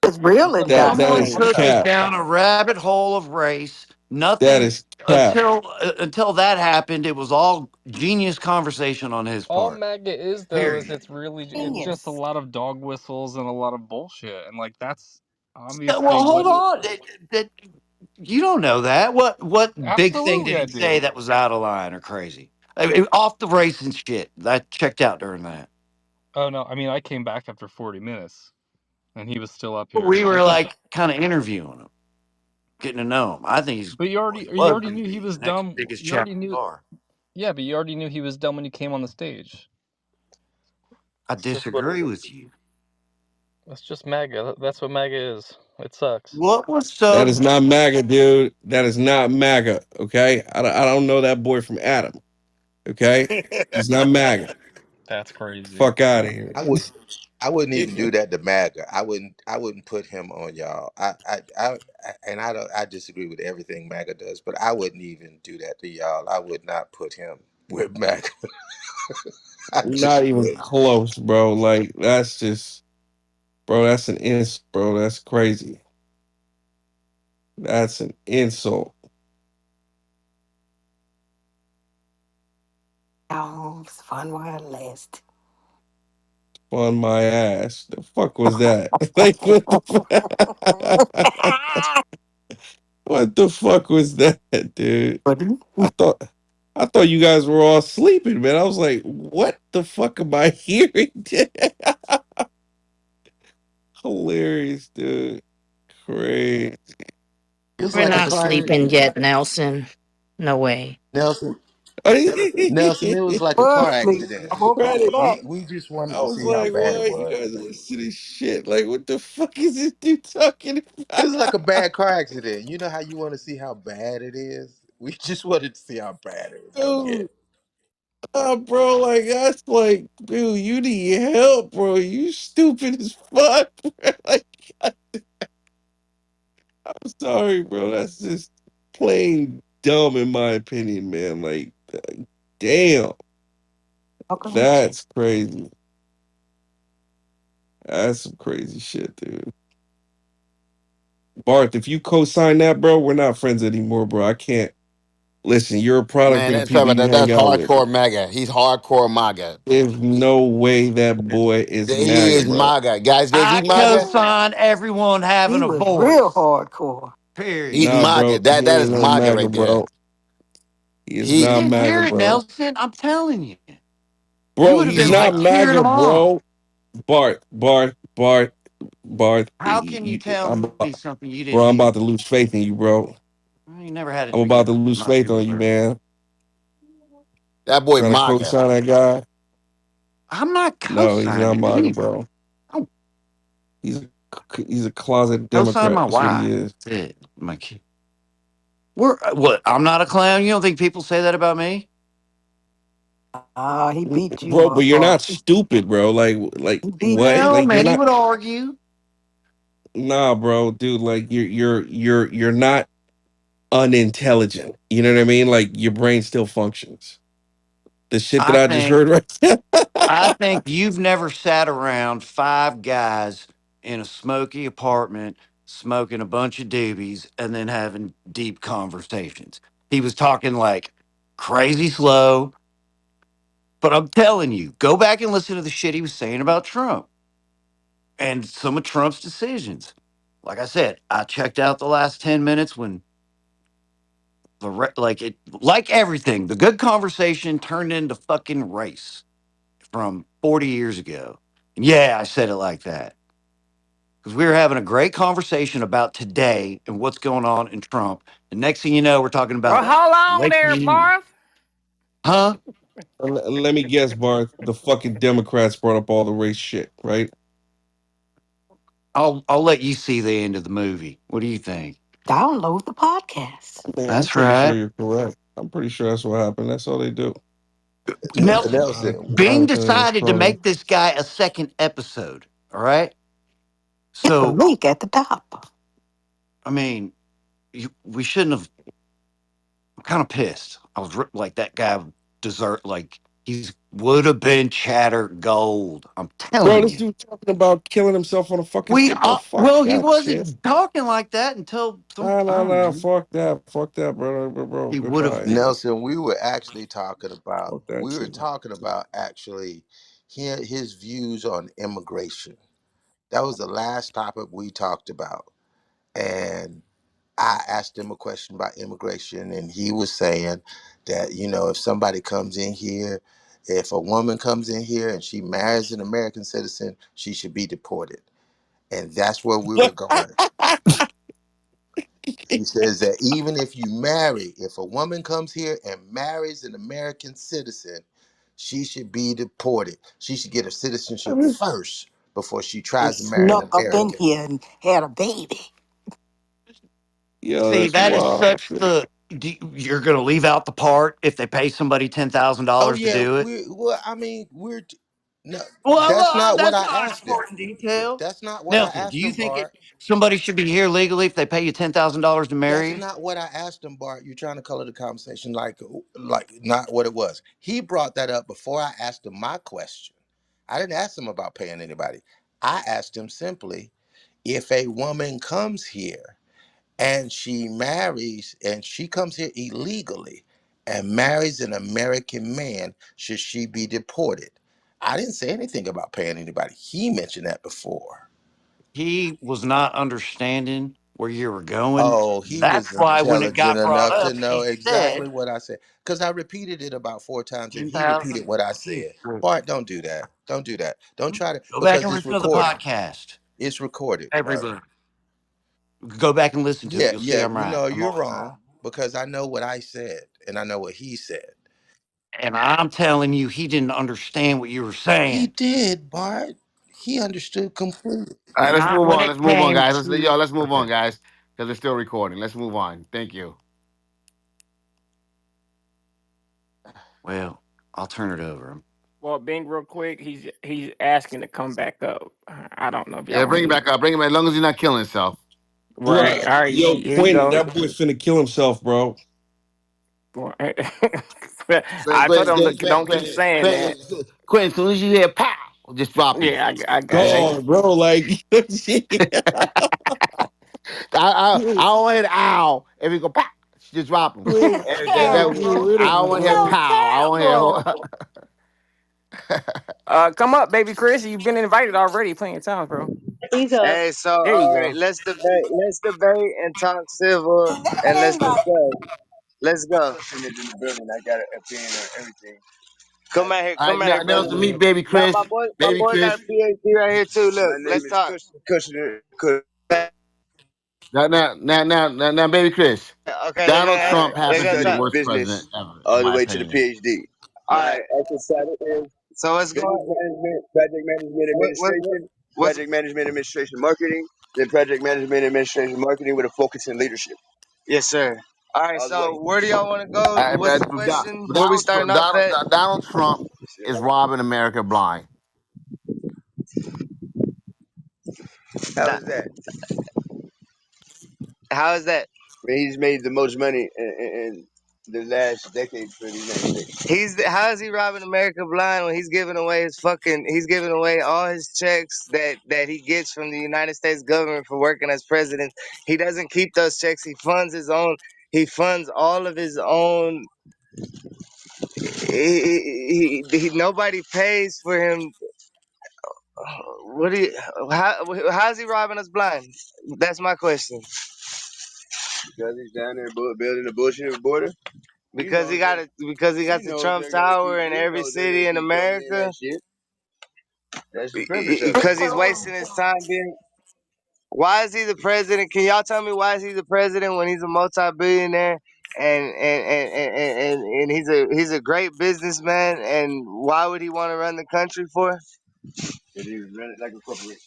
As real Just as let me don't That explain is think. one Took us time. cap. down a rabbit hole of race. That Nothing is cap. until that happened. It was all genius conversation on his All part. MAGA is though is Period. it's just a Genius. lot of dog whistles and a lot of bullshit, and like that's Yeah, obviously well, what. hold on. You don't know that. What big thing Absolutely, did I he say do. that was out of line or crazy? I mean, off the race and shit. I checked out during that. Oh no, I mean I came back after 40 minutes, and he was still up here. We were It's just, like kind of interviewing him, getting to know him. I think he's but he you was already going to knew he be was the next dumb. biggest You already chapter knew, star. yeah, but you already knew he was dumb when you came on the stage. I It's just what it disagree with is. you. That's just MAGA. That's what MAGA is. It sucks. What was That so? is not MAGA, dude. That is not MAGA. Okay? I don't know that boy from Adam. Okay? He's not MAGA. That's crazy. Fuck out of here. I would. I wouldn't even do that to MAGA. I wouldn't put him on y'all. And I don't. I disagree with everything MAGA does, but I wouldn't even do that to y'all. I would not put him with MAGA. I just Not even would. close, bro. Like that's just, bro. That's an ins, bro. That's crazy. That's an insult Oh, it's fun while it lasts. on my ass. The fuck was that? Like what the what the fuck was that, dude? Pudding. I thought I thought you guys were all sleeping, man. I was like, what the fuck am I hearing? Hilarious, dude. Crazy. It was We're like a not car sleeping accident, yet, Nelson. No way. Nelson. Nelson, it was I like a Was car sleep. accident. I woke up for that. We just wanted to was see how like, bad it what? You was. guys listen to this shit. Like, what the fuck is this dude talking It about? was like a bad car accident. You know how you want to see how bad it is? We just wanted to see how bad it was gonna Dude, get. bro, like, that's like, dude, you need help, bro. You stupid as fuck. Bro. Like, I'm sorry, bro. That's just plain dumb, in my opinion, man. Like, damn, Welcome. that's crazy. That's some crazy shit, dude. Barth, if you co-sign that, bro, we're not friends anymore, bro. I can't. Listen, you're a product Man, of the that's people talking you about hang that's out with. hardcore MAGA. He's hardcore MAGA. There's no way that boy is He MAGA, is bro. MAGA. Guys, is he I MAGA? co-sign everyone He having a was real voice. hardcore. He's Period. Nah, MAGA. bro, That he that ain't is no MAGA MAGA, right there. bro. He is You not He didn't MAGA, hear it, bro. Nelson. I'm telling you. You Bro, would have he's been not like cheering MAGA, them on. bro. Bart. How can you tell me something you Bro, didn't I'm hear? about to lose faith in you, bro. Well, you never had it I'm about to together. I'm lose not faith sure on what you, hurt. man. that boy Trying to MAGA. co-sign that guy? I'm not No, he's not co-signing MAGA, anything. bro. I don't He's a he's a closet co-sign Democrat. my That's what wife. he is. That's it. My kid. We're what? I'm not a clown. You don't think people say that about me? Ah, he beat you Bro, but up, you're boy. not stupid, bro. Like He beat what? you Well, up. Like you're many not. would argue. Nah, bro, dude. Like you're not unintelligent. You know what I mean? Like your brain still functions. The shit that I I just think heard right there. I think you've never sat around five guys in a smoky apartment smoking a bunch of doobies and then having deep conversations. He was talking like crazy slow, but I'm telling you, go back and listen to the shit he was saying about Trump and some of Trump's decisions. Like I said, I checked out the last 10 minutes when like everything, the good conversation turned into fucking race from 40 years ago. Yeah, I said it like that because we were having a great conversation about today and what's going on in Trump. And next thing you know, we're talking Well, about hold on Lake there, Union. Barth. Huh? Let me guess, Barth. The fucking Democrats brought up all the race shit, right? I'll let you see the end of the movie. What do you think? Download the podcast. Man, I'm That's pretty sure right. you're correct. I'm pretty sure that's what happened. That's all they do. Nelson, Nelson, Bing It's decided to funny. make this guy a second episode. All right. Hit the So, link at the top. I mean, we shouldn't have. I'm kind of pissed. I was like, that guy like, he's would have been chatter gold. I'm Bro, telling this you. dude talking about killing himself on a fucking ship, bro. Fuck Well, he that shit. wasn't talking like that until some, Nah, I nah, don't nah. know. Fuck that. Fuck that, bro. He would have Goodbye. been. Nelson, we were actually talking about Fuck that shit. actually his views on immigration. That was the last topic we talked about. And I asked him a question about immigration, and he was saying that, if somebody comes in here, if a woman comes in here and she marries an American citizen, she should be deported. And that's where we were going. He says that even if a woman comes here and marries an American citizen, she should be deported. She should get her citizenship first before she He tries to marry an snuck up in American. here and had a baby. Yo, See, that's that is wild. such the. You're going to leave out the part if they pay somebody Oh $10,000 to yeah, do it. no. That's Well, not what that's I not an asked him. important detail. That's not what I Nelson, do asked you him, think Bart. somebody should be here legally if they pay you $10,000 to marry That's you? not what I asked him, Bart. You're trying to color the conversation like not what it was. He brought that up before I asked him my question. I didn't ask him about paying anybody. I asked him simply, if a woman comes here and she comes here illegally and marries an American man, should she be deported? I didn't say anything about paying anybody. He mentioned that before. He was not understanding where you were going. Oh, he That's was why when it intelligent got brought enough to up, know he exactly said what I said. Because I repeated it about 4 times and he 10,000. repeated what I said. Bart, don't do that. Don't do that. Don't try to, Go back because and it's listen to the recorded. podcast. It's recorded, Bart. Everybody. Go back and listen to it. Yeah, You'll see yeah, I'm right. I'm you're always wrong right. because I know what I said and I know what he said. And I'm telling you, he didn't understand what you were He saying. did, Bart. He understood completely. all right, let's Not move when on. it Let's move on, came guys. to. Let's move on, Okay. guys, because it's still recording. Let's move on. Thank you. Well, I'll turn it over. Well, Bing, real quick, he's asking to come back up. I don't know if y'all Yeah, want bring to him do back up. Bring him as long as he's not killing himself. right. Bruh, All right, yo, here you Quentin, go. that boy finna kill himself, bro. Well, Quentin, I told Quentin, him to Quentin, don't keep Quentin, saying that. Quentin, Quentin, as soon as you hear pow, just drop him. Yeah, I got you. Dog, bro, like, I don't want to hear the ow. If you go pow, just drop him. We're terrible. I don't want to hear So pow. I want terrible. to hear. Come up, baby Chris. You've been invited already plenty of times, bro. He's up. Hey, so There you all right, go. let's debate and talk civil and let's discuss. Let's go. In the building, I got an opinion on everything. All Come right, out here, brother. Nelson, meet baby Now Chris. my Baby boy got Chris. a PhD right here too. Look, let's talk. Now, baby Chris. Okay, Donald Trump they're happens to gonna be the talk worst business president ever, in all the my way to the opinion. PhD. All right. So let's go. Project management administration, project management administration marketing, then project management administration marketing with a focus in leadership. Yes, sir. All right, so where do y'all want to go? What's the question? Where we Donald starting Trump, off at? Donald Trump is robbing America blind. How is that? How is that? Man, he's made the most money in the last decade for the United States. How is he robbing America blind when he's giving away all his checks that he gets from the United States government for working as president. He doesn't keep those checks. He funds all of his own. Nobody pays for him. What do you, how's he robbing us blind? That's my question. Because he's down there building a bullshit border. Because he got the Trump Tower in every city in America. That's the purpose of it. Because he's wasting his time being. Why is he the president? Can y'all tell me why is he the president when he's a multi-billionaire and he's a great businessman, and why would he want to run the country for? Because he run it like a corporation.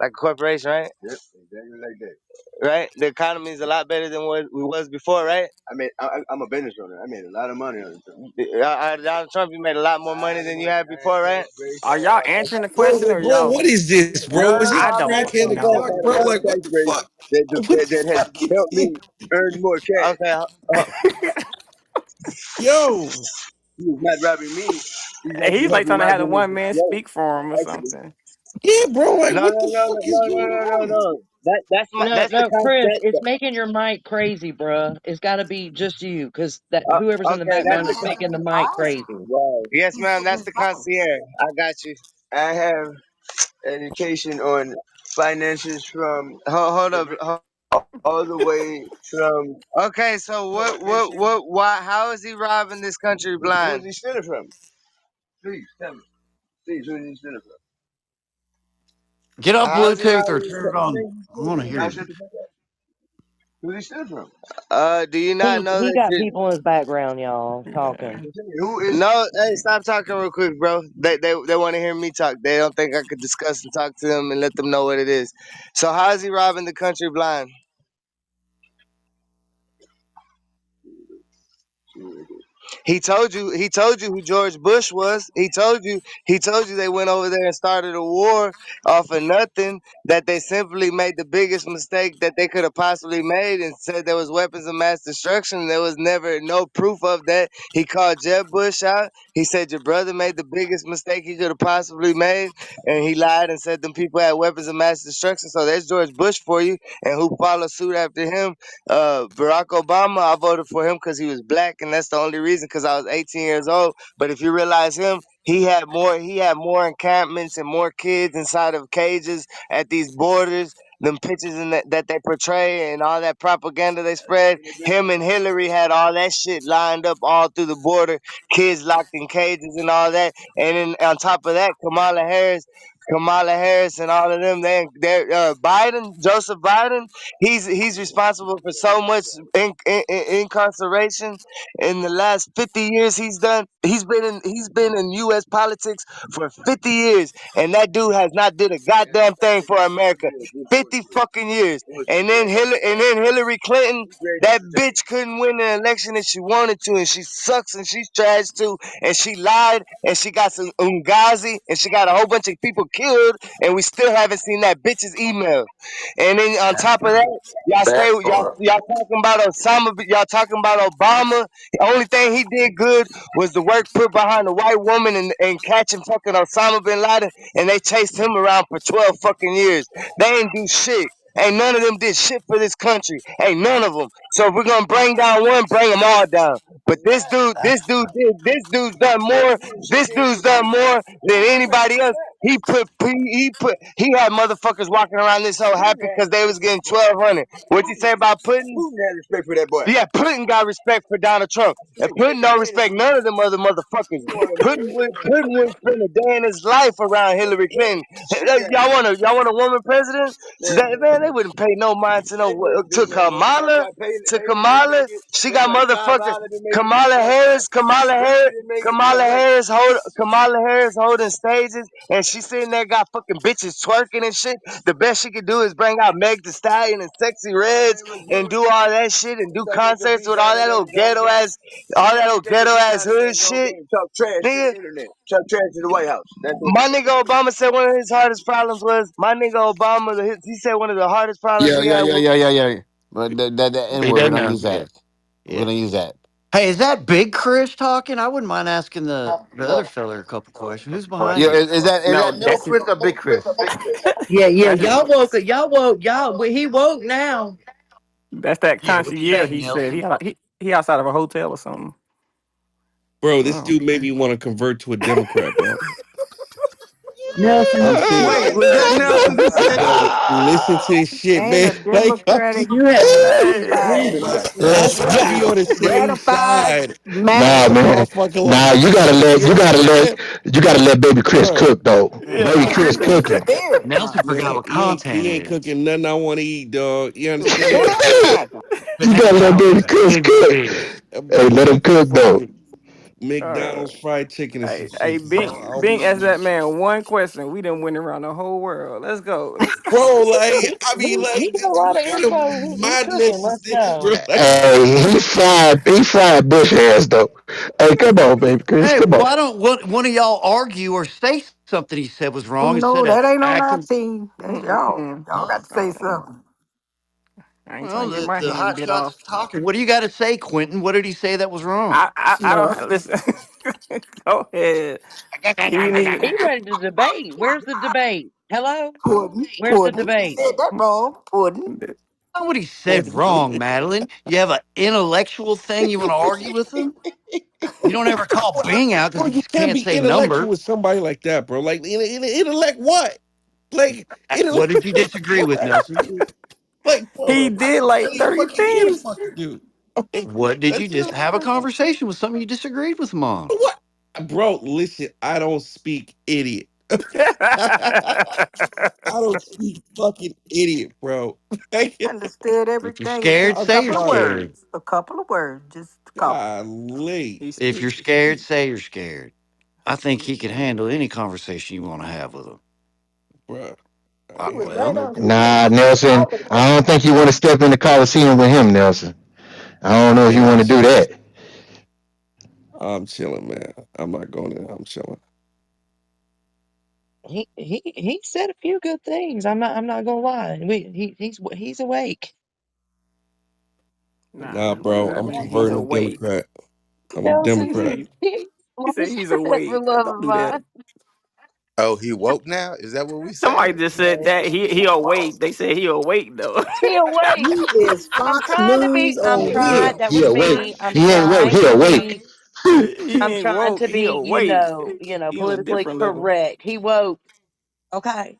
Like a corporation, right? Yep, exactly like that. Right? The economy is a lot better than what it was before, right? I mean, I'm a business owner. I made a lot of money on it. Donald Trump, you made a lot more money than you had before, right? Are y'all answering the Bro, question or bro, y'all? what is this, bro? Is he I I'm don't crackhead the know. dark, About bro? a Like, what tax the break fuck? that, What the that has fuck is helped this? me earn more cash. Okay. Yo, He's not robbing me. He's He's actually like helping trying to my have the business one man grow. speak for him or Actually, something. yeah, bro. Like, No, what no, the no, fuck no, is no, going no, no, on? no. No, That's the no, Chris, it's concept. making your mic crazy, bruh. It's got to be just you, because that whoever's in the Okay, that's background is the making the mic crazy. wow. yes, ma'am. That's the concierge. I got you. I have education on finances from Hold the up. all the way from Okay, so politician. why? How is he robbing this country Who is blind? he stealing from? Please tell me. Please, who is he stealing from? Get up, How is he Bluetooth, or robbing? turn it on. I want to hear Now you. shut the fuck up. Who is he stealing from? Do you not know He that got you? people in his background, y'all, Yeah. talking. Who is No, hey, stop talking real quick, bro. They want to hear me talk. They don't think I could discuss and talk to them and let them know what it is. So how is he robbing the country blind? He told you who George Bush was. He told you they went over there and started a war off of nothing, that they simply made the biggest mistake that they could have possibly made and said there was weapons of mass destruction. There was never no proof of that. He called Jeb Bush out. He said your brother made the biggest mistake he could have possibly made, and he lied and said them people had weapons of mass destruction. So there's George Bush for you. And who followed suit after him? Barack Obama. I voted for him because he was black, and that's the only reason. Because I was 18 years old. But if you realize him, he had more encampments and more kids inside of cages at these borders. Them pictures that they portray and all that propaganda they spread. Him and Hillary had all that shit lined up all through the border, kids locked in cages and all that. And then on top of that, Kamala Harris, and all of them. Joseph Biden. He's responsible for so much incarceration in the last 50 years. He's been in U.S. politics for 50 years, and that dude has not did a goddamn thing for America. 50 fucking years, and then Hillary Clinton. That bitch couldn't win an election if she wanted to, and she sucks and she's trash too, and she lied and she got some ungazi and she got a whole bunch of people killed, and we still haven't seen that bitch's email. And then on top of that, y'all talking about y'all talking about Obama. The only thing he did good was the work put behind the white woman and catching fucking Osama bin Laden, and they chased him around for 12 fucking years. They ain't do shit. Ain't none of them did shit for this country. Ain't none of them. So if we're gonna bring down one, bring them all down. But this dude's done more. This dude's done more than anybody else. He had motherfuckers walking around this hole happy because they was getting 1,200. What you say about Putin? who had respect for that boy? Yeah, Putin got respect for Donald Trump. And Putin don't respect none of them other motherfuckers. Putin wouldn't spend a day in his life around Hillary Clinton. Y'all want a woman president? Man, they wouldn't pay no mind to to Kamala. To Kamala, she got motherfucker Kamala Harris holding stages, and She sitting there got fucking bitches twerking and shit. The best she could do is bring out Meg the Stallion and Sexy Reds and do all that shit and do concerts with all that old ghetto ass hood shit. Talk trash to Nigga, the internet. Talk trash to the White House. That's what. my nigga Obama said one of his hardest problems was my nigga Obama. He said one of the hardest problems Yeah, he yeah, had yeah, was yeah, yeah, yeah. But that N He word, we does don't know. use Yeah. that. We Yeah. don't use that. Hey, is that Big Chris talking? I wouldn't mind asking the other fella a couple questions. Who's behind Yeah, you? is No, that little that's Chris or big Chris? Yeah, yeah. that's Y'all woke up. Y'all woke. Y'all. Well, he woke now. that's that Yeah. What you concierge. say, He said Nelson? he outside of a hotel or something. Bro, this Oh. dude made me want to convert to a Democrat, bro. Nelson, I'm Wait, serious. was that Nelson who said that? Bro, listen to this shit, Ain't man. a Like, Democratic you had Hey, you. Biden. I That's gotta be right. on the same Ratified side of Nah, a mandate. man. motherfucker Nah, like, you understand? you gotta let baby Chris Bro, cook though. yeah, Baby he Chris said that. Free cooking. spirit. Nelson forgot man, what content he ain't is. cooking nothing I want to eat, dog. You Put understand? on the back. But You hey, gotta let yo, baby Chris big cook. fish. Hey, let him cook though. Fucking Uh, McDonald's fried chicken and some hey, shit, bro. I'll be Bing asked eating that that shit. man one question. We done went around the whole world. Let's go. Bro, like, I mean, He like, got a lot of what kind of info. He cooking. madness is Let's this, go. bro? Like, Hey, he fried bush ass though. Hey, come on, baby Chris, Hey, come on. why don't one of y'all argue or say something he said was Oh, wrong no, instead of that ain't on our acting? team. That's y'all. Mm-mm. Y'all got to say something. I ain't Well, trying to get my the hand hot bit shots off. is talking. What do you got to say, Quentin? What did he say that was wrong? I don't listen. Go ahead. He didn't even. He ready to debate. Where's the debate? Hello? Pudding. Where's the Pudding. You debate? said that wrong. Pudding. Not what he said Pudding. wrong, Madeline. You have an intellectual thing you want to argue with him? You don't ever call Bing out because bro, he you just can't can't be say intellectual number. with somebody like that, bro. Like, intellect what? Like, What intellect did you disagree with, what? Nelson? Like, He bro, did like you 30 fucking can't things. fucking do. Like, What did you that's just have a conversation with something you disagreed with him on? what, bro. Listen, I don't speak idiot. I don't speak fucking idiot, bro. Like, Understood If you're everything scared, except a I'm say you're couple of sorry. scared. words. A couple of words. Just a couple. Golly. He's If you're speaking. scared, say you're scared. I think he can handle any conversation you want to have with him. Bro. He was right Well, on. He was Nah, right Nelson. on. I don't think you want to step in the Coliseum with him, Nelson. I don't know if you want to do that. I'm chilling, man. I'm not going there. I'm chilling. He said a few good things. I'm not gonna lie. He's awake. Nah, Nah, what does bro. that I'm mean? He's converting to awake. Democrat. I'm a Nelson, He said Democrat. he, he's he said he's for awake. love Don't of do that. mine. Oh, he woke now? Is that what we Somebody saying? just said that he awake. They said he awake though. He awake. He is I'm Fox trying to be. News I'm on Yeah, trying. wheels. That he was awake. me. I'm He ain't woke. trying He to be. awake. He I'm ain't trying woke. to He be. awake. He on a Politically different level. correct. He woke. Okay.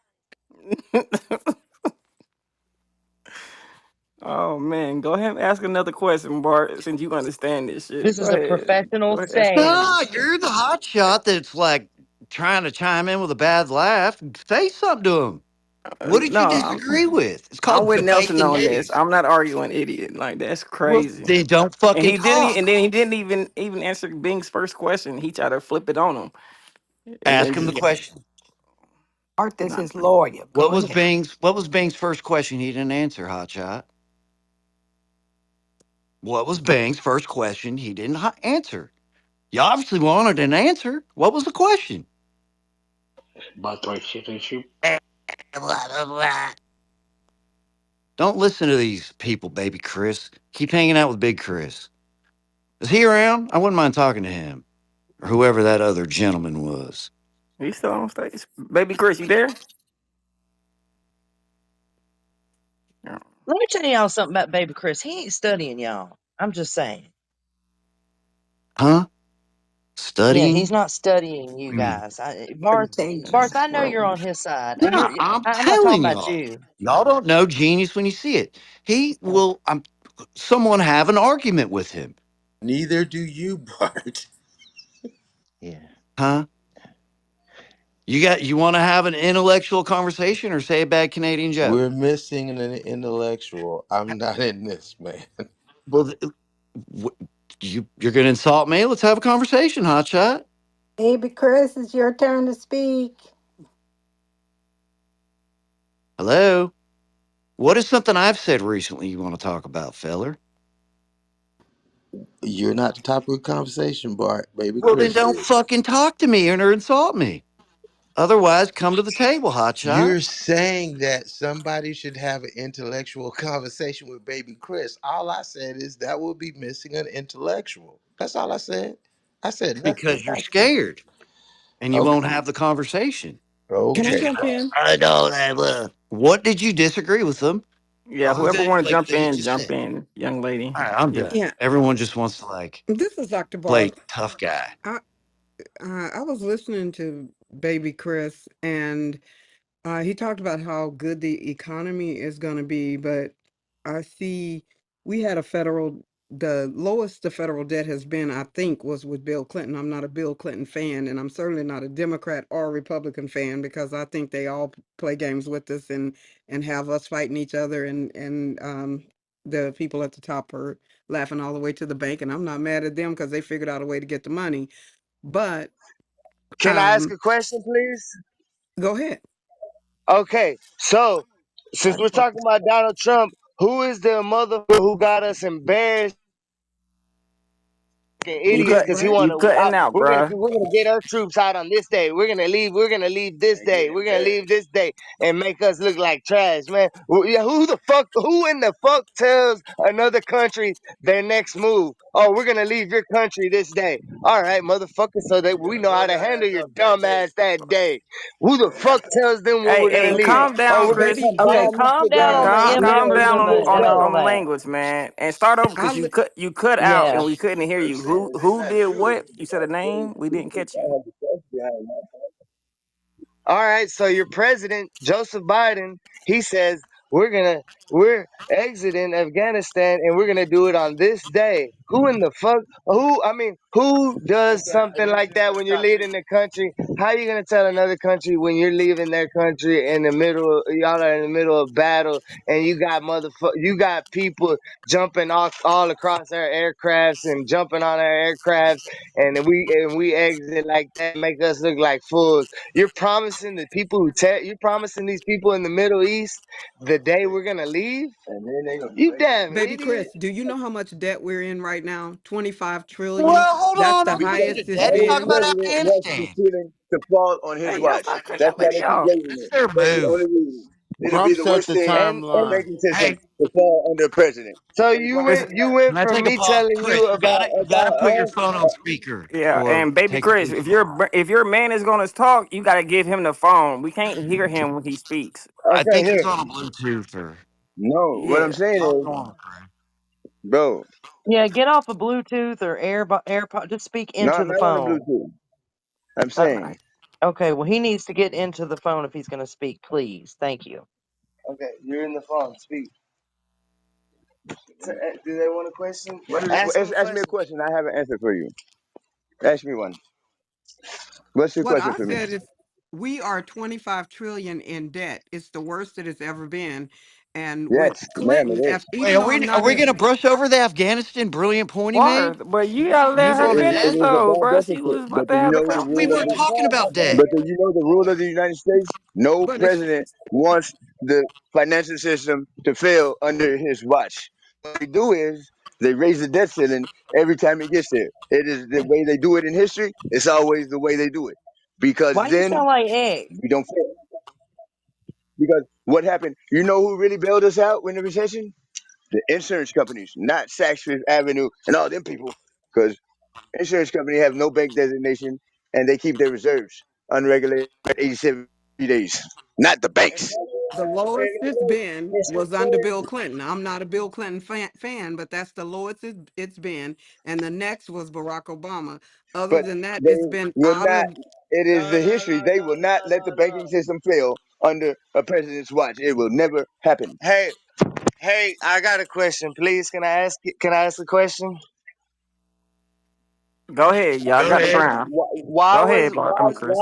Oh man, go ahead and ask another question, Bart. Since you understand this shit, This go is a ahead. professional Go ahead. Ask another stage. nah, question. you're the hot shot that's like trying to chime in with a bad laugh. Say something to him. What did you No, disagree with? It's I'm called with Nelson debating on this. days. I'm not arguing, idiot. Like that's Well, crazy. then don't And fucking he didn't. And talk. then he didn't even answer Bing's first question. He tried to flip it on him. And Ask then him the just question. Art, that's nah. his lawyer. What Go was ahead. Bing's first question he didn't answer, hotshot? What was Bing's first question he didn't answer? You obviously wanted an answer. What was the question? Butter citizenship. Blah, blah, blah. Don't listen to these people, baby Chris. Keep hanging out with Big Chris. Is he around? I wouldn't mind talking to him or whoever that other gentleman was. He's still on stage. Baby Chris, you there? Yeah. Let me tell y'all something about Baby Chris. He ain't studying y'all. I'm just saying. Huh? Yeah, Studying? he's not studying you What do you mean? guys. Contagious. Barth, I know you're on his side, and Yeah, I'm I'm not talking telling about y'all. you. Y'all don't know genius when you see it. He will. Someone have an argument with him, Neither do you, Bart. Yeah. huh? You want to have an intellectual conversation or say a bad Canadian joke? We're missing an intellectual. I'm not in this, man. Well, you're gonna insult me. Let's have a conversation, hotshot. Baby Chris, it's your turn to speak. Hello? What is something I've said recently you want to talk about, feller? You're not the topic of conversation, Bart. Baby Well, then Chris don't is. fucking talk to me or insult me. Otherwise, come to the table, hotshot. You're saying that somebody should have an intellectual conversation with baby Chris. All I said is that would be missing an intellectual. That's all I said. I said nothing Because you're about that. scared and you Okay. won't have the conversation. Can I Okay. jump in? I don't have a. What did you disagree with them Yeah, other whoever than want to like they just jump said? in, young lady. All right, I'm Yeah. done. Yeah. Everyone just wants to like This is Dr. play Barb. tough guy. I I was listening to Baby Chris, and he talked about how good the economy is going to be, but I see we had the lowest the federal debt has been, I think, was with Bill Clinton. I'm not a Bill Clinton fan, and I'm certainly not a Democrat or Republican fan because I think they all play games with us and have us fighting each other, and the people at the top are laughing all the way to the bank, and I'm not mad at them because they figured out a way to get the money. But Can I ask um, a question, please? go ahead. Okay, so since I we're fuck- talking about Donald Trump, who is the motherfucker who got us embarrassed? You Idiots, cut because he What? want you to. cutting out, bruh. We're gonna get our troops out on this day. We're gonna leave. We're gonna leave this day. We're gonna leave this day and make us look like trash, man. Yeah, who the fuck? Who in the fuck tells another country their next move? Oh, we're gonna leave your country this day. All right, motherfucker, so that we know how to handle your dumb ass that day. Who the fuck tells them when Hey, we're gonna hey, leave? calm Oh, down, we're gonna Chris. Baby, come Okay, bomb baby, this calm shit down down. on the We're Calm gonna down leave immature this and day. on all the that. language, man. And start over I because li- you cut out and Yeah. we couldn't hear you. Who did what? You said a name. We didn't catch you. All right, so your president, Joseph Biden, he says we're exiting Afghanistan and we're gonna do it on this day. Who in the fuck? Who does something like that when you're leading the country? How you gonna tell another country when you're leaving their country in the middle? Y'all are in the middle of battle, and you got people jumping off all across our aircrafts and jumping on our aircrafts, and we exit like that, make us look like fools. You're promising these people in the Middle East the day we're gonna leave? And then they gonna you damn Baby idiot. Chris, do you know how much debt we're in right now? 25 trillion. Well, hold That's on. the Are we going Because to highest it's debt talk every been. about president wants the Afghanistan? ceiling to fall on his Hey, y'all watch. stop cutting That's that why lady they keep off. raising It's it. their That's the only move. reason. It'll be Trump the set worst the thing And in the and timeline. banking system Hey, to fall under a president. So Chris, you went can I from take a me pause? telling Chris, you you gotta put your about us. phone on speaker yeah, or and baby take the Chris, Bluetooth off. if your man is gonna talk, you gotta give him the phone. We can't hear him when he speaks. I Okay, think here. he's on a Bluetooth or No, what I'm Yeah. saying talk is, normal, Chris. bro, Yeah, get off of Bluetooth or AirPod. Just speak into not the on the phone. Bluetooth. I'm All saying. right. Okay, well, he needs to get into the phone if he's going to speak, please. Thank you. Okay, you're in the phone. Speak. Do they want a question? Ask me a question. I have an answer for you. Ask me one. What's your What question I for me? said is we are 25 trillion in debt. It's the worst it has ever been. And with Yes, ma'am, Clinton, it is. Wait, even though I'm are not we a, gonna brush over the Afghanistan brilliant point he Water, made? but you gotta You let her going to It finish debt? is a though, bad bruh. She deficit. was about But to do you have the know the But we rule of weren't conversation. talking about debt. But do you know the rule of the United States? No but it's president wants the financial system to fail under his watch. What they do is they raise the debt ceiling every time it gets there. It is the way they do it in history. It's always the way they do it. Because Why you then sound like Egg? we don't fail. Because what happened? You know who really bailed us out in the recession? The insurance companies, not Saks Fifth Avenue and all them people. Because insurance company have no bank designation and they keep their reserves unregulated at 87 days. Not the banks. the lowest it's been was under Bill Clinton. I'm not a Bill Clinton fan, but that's the lowest it's been. And the next was Barack Obama. Other But than that, they it's been will out not. of It is the history. They will not let the banking system fail under a president's watch. It will never happen. Hey, I got a question, please. Can I ask a question? Go ahead, y'all Go got the ahead. ground. Go ahead, Bart. I'm Chris.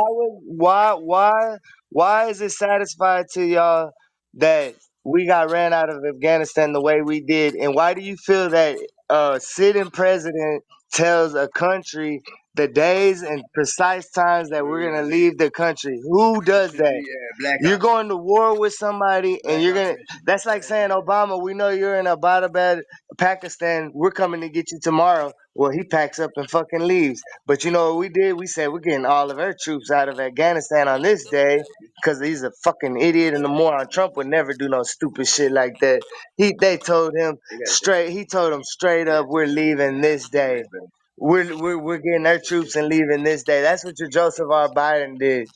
Why is it satisfied to y'all that we got ran out of Afghanistan the way we did, and why do you feel that a sitting president tells a country the days and precise times that we're gonna leave the country. Who does that? You're going to war with somebody, and you're gonna. That's like saying, Obama, we know you're in Abbottabad, Pakistan. We're coming to get you tomorrow. Well, he packs up and fucking leaves. But you know what we did? We said we're getting all of our troops out of Afghanistan on this day because he's a fucking idiot and a moron. Trump would never do no stupid shit like that. They told him straight. He told them straight up, we're leaving this day. We're getting our troops and leaving this day. That's what your Joseph R. Biden did.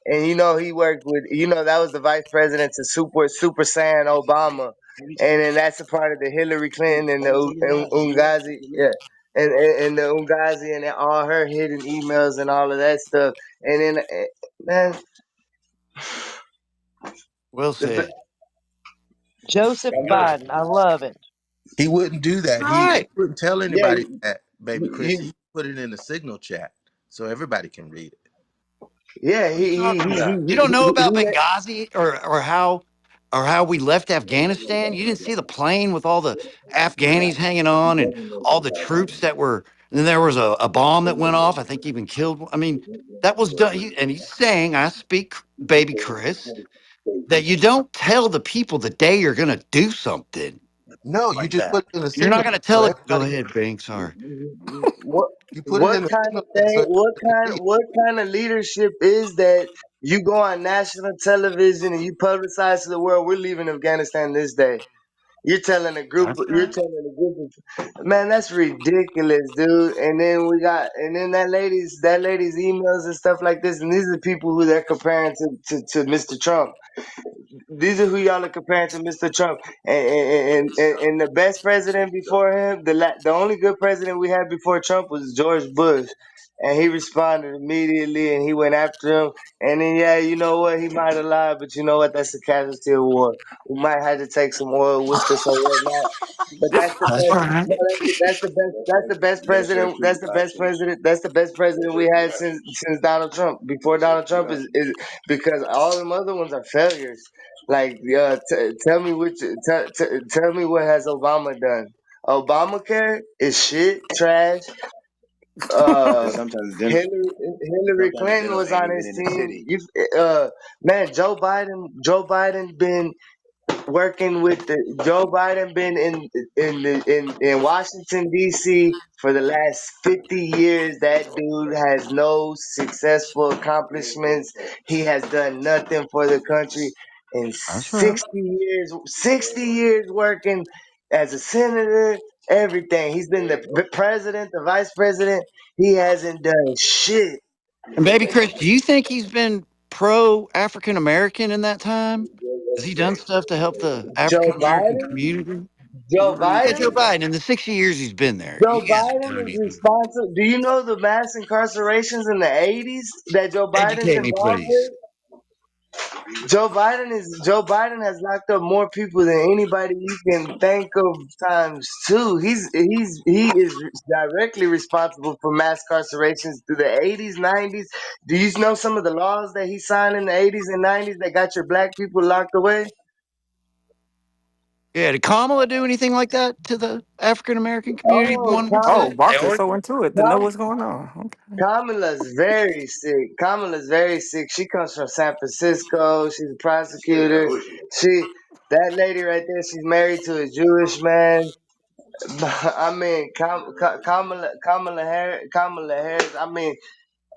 And you know he worked with that was the vice president to Super Saiyan Obama, and then that's a part of the Hillary Clinton and the Ungazi, yeah, and the Ungazi and all her hidden emails and all of that stuff. And then man, Well the, said. Joseph Biden. I love it. He wouldn't do that. He Right. wouldn't tell yeah, anybody that, baby Chris. you, He put it in the signal chat so everybody can read it. yeah, What are you talking about? You don't know about Benghazi or how we left Afghanistan? You didn't see the plane with all the Afghanis hanging on and all the troops that were. And then there was a bomb that went off. I think even killed. I mean, that was done. And he's saying, "I speak, baby Chris, that you don't tell the people the day you're going to do something No, you like just that. put it in the You're not signal going to so tell it." Go everybody can. ahead, Bing. Sorry. what You put it what in the kind of signal chat so thing everybody can read. what kind of leadership is that? You go on national television and you publicize to the world we're leaving Afghanistan this day. That's You're right. telling a group of, man, that's ridiculous, dude. And then that lady's emails and stuff like this, and these are the people who they're comparing to Mr. Trump. These are who y'all are comparing to Mr. Trump, and the best president before him, the only good president we had before Trump was George Bush, and he responded immediately, and he went after him, and then yeah, you know what, he might have lied, but you know what, that's the casualty of war. We might have to take some oil with us or whatnot. But that's the That's best. right. No, that's the best. That's the best president. That's the best president. That's the best president we had since Donald Trump. Before Donald Trump is because all them other ones are failures. Like, tell me tell me what has Obama done? Obamacare is shit, trash. Hillary Clinton was on his team. Man, Joe Biden been working with the Joe Biden been in Washington D.C. for the last 50 years. That dude has no successful accomplishments. He has done nothing for the country in That's right. 60 years working as a senator. Everything. He's been the president, the vice president. He hasn't done shit. And baby Chris, do you think he's been pro African American in that time? Has he done stuff to help the African Joe American Biden, community? Joe Yeah, Joe Biden, Biden. In the 60 years he's been there, Joe he hasn't Biden done is anything. responsible. Do you know the mass incarcerations in the '80s that Joe Biden's Educate me, involved please. with? Joe Biden has locked up more people than anybody you can think of times two. He is directly responsible for mass incarcerations through the '80s, '90s. Do you know some of the laws that he signed in the '80s and '90s that got your black people locked away? Yeah, did Kamala do anything like that to the African American community? Oh, One would Oh, say. Mark is Or so into it to know what's going on. Okay. Kamala's very sick. Kamala's very sick. She comes from San Francisco. She's a prosecutor. That lady right there, she's married to a Jewish man. I mean, Kamala Harris. I mean,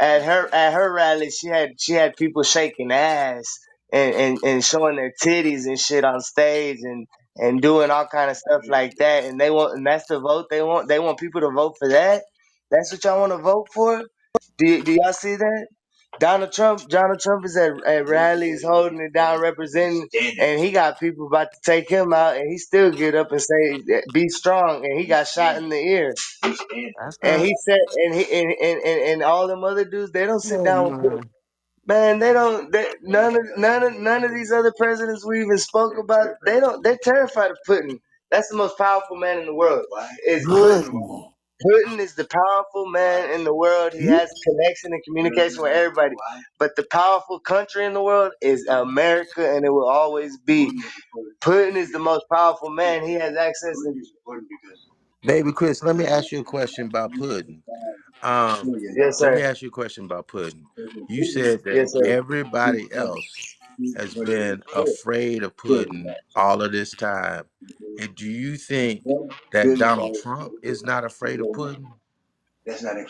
at her rally, she had people shaking ass and showing their titties and shit on stage and doing all kind of stuff like that. And that's the vote they want people to vote for that. That's what y'all want to vote for. Do y'all see that? Donald Trump is at rallies holding it down, representing, and he got people about to take him out, and he still get up and say, "Be strong," and he got shot in the ear. that's And right. he said, and all them other dudes, they don't sit Oh down with my. man. They don't. None of these other presidents we even spoke about. They don't. They're terrified of Putin. That's the most powerful man in the world. Is Putin. Pudding. Putin is the powerful man in the world. He has connection and communication with everybody. But the powerful country in the world is America, and it will always be. Putin is the most powerful man. He has access to. Baby Chris, let me ask you a question about pudding. Yes, Let me sir. ask you a question about Putin. You said that Yes, sir. everybody else has been afraid of Putin all of this time. And do you think that Donald Trump is not afraid of Putin?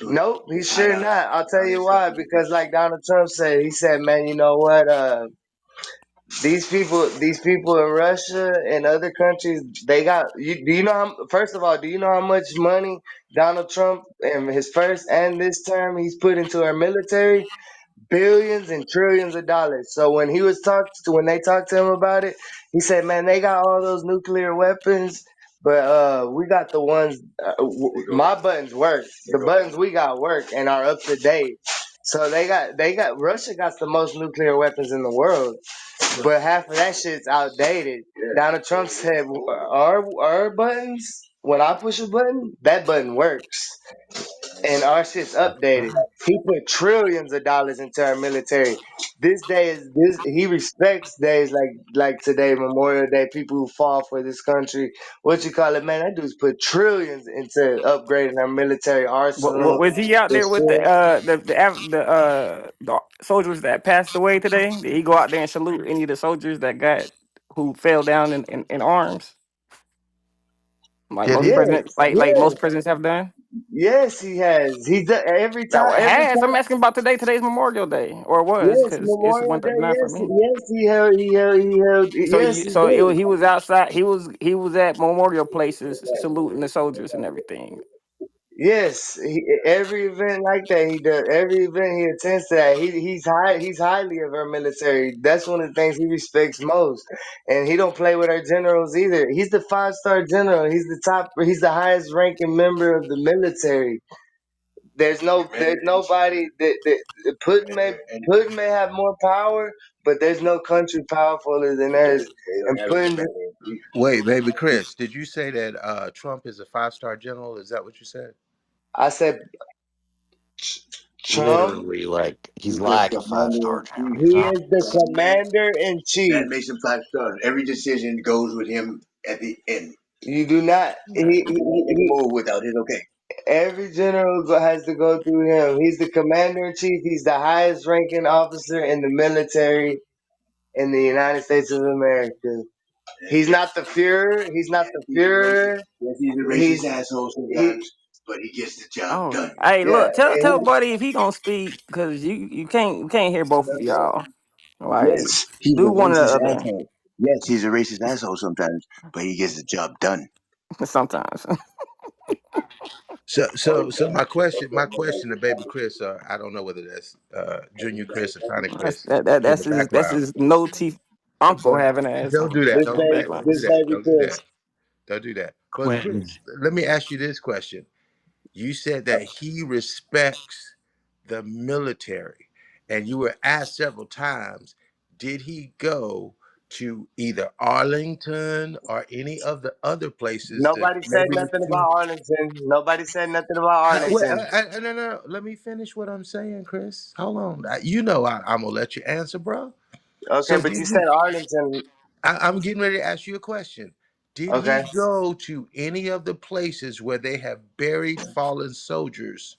Nope, he sure not. I'll tell you why. Because like Donald Trump said, he said, "Man, you know what? These people in Russia and other countries, they got you. Do you know how? First of all, do you know how much money Donald Trump in his first and this term he's put into our military? Billions and trillions of dollars. So when they talked to him about it, he said, "Man, they got all those nuclear weapons, but we got the ones. My buttons work. The buttons we got work and are up to date. So they got Russia got the most nuclear weapons in the world, but half of that shit's outdated. Donald Trump said, our buttons. When I push a button, that button works." And our shit's updated. He put trillions of dollars into our military. This day is this. He respects days like today, Memorial Day. People who fall for this country. What you call it, man? That dude's put trillions into upgrading our military arsenal. Was he out The there with the shit. the soldiers that passed away today? Did he go out there and salute any of the soldiers that got who fell down in arms? Like Did most he? presidents, Yes, like yes, most presidents have done. yes. He has. He's done every That time. it Every has. I'm time. asking about today. Today's Memorial Day, or was Yes, because it's Memorial Day. 1:39 for Yes, me. yes. He held. He held. He held. So Yes, you, he so did. he was outside. He was at memorial places saluting the soldiers and everything. Yes, every event like that he does. Every event he attends to that. He's high. He's highly of our military. That's one of the things he respects most. And he don't play with our generals either. He's the 5-star general. He's the top. He's the highest ranking member of the military. There's nobody that Putin may have more power, but there's no country powerfuler than us. And Putin, Wait, baby Chris, did you say that Trump is a five-star general? Is that what you said? I said, Trump. Literally, like he's He's the like a five commander star in general. chief. He's He not. is the commander in chief. That makes him 5 stars. Every decision goes with him at the end. You do not. They can move without his okay. Every general has to go through him. He's the commander in chief. He's the highest ranking officer in the military in the United States of America. He's not the Führer. He's not the Führer. Yes, he's a racist asshole sometimes, but he gets the job Oh, done. hey, Yeah. look, tell buddy if he gonna speak because you can't hear both of y'all. Like, Yes, he's do a one or the racist other. asshole. Yes, he's a racist asshole sometimes, but he gets the job done. Sometimes. So my question to baby Chris, I don't know whether that's Junior Chris or Tiny That's Chris that, that in the that's background. his no teeth uncle But having ass don't on do that. This in the Don't do baby, that. Don't background. do this that. baby Don't do that. Chris. Don't do that. But Quentin. Chris, let me ask you this question. You said that he respects the military, and you were asked several times, did he go to either Arlington or any of the other places that Nobody said maybe the nothing team? about Arlington. Nobody said nothing about Well, Arlington. no, no. Let me finish what I'm saying, Chris. Hold on. You know I'm gonna let you answer, bro. Okay, So but you did said he? Arlington. I'm getting ready to ask you a question. Did he Okay. go to any of the places where they have buried fallen soldiers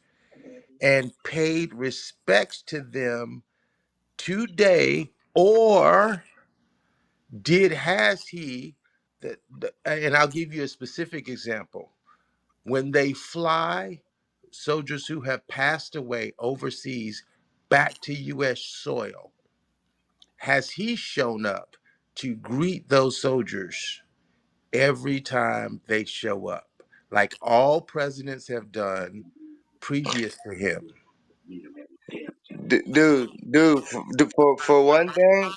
and paid respects to them today, or did has he? And I'll give you a specific example. When they fly soldiers who have passed away overseas back to U.S. soil, has he shown up to greet those soldiers every time they show up, like all presidents have done previous to him? Dude,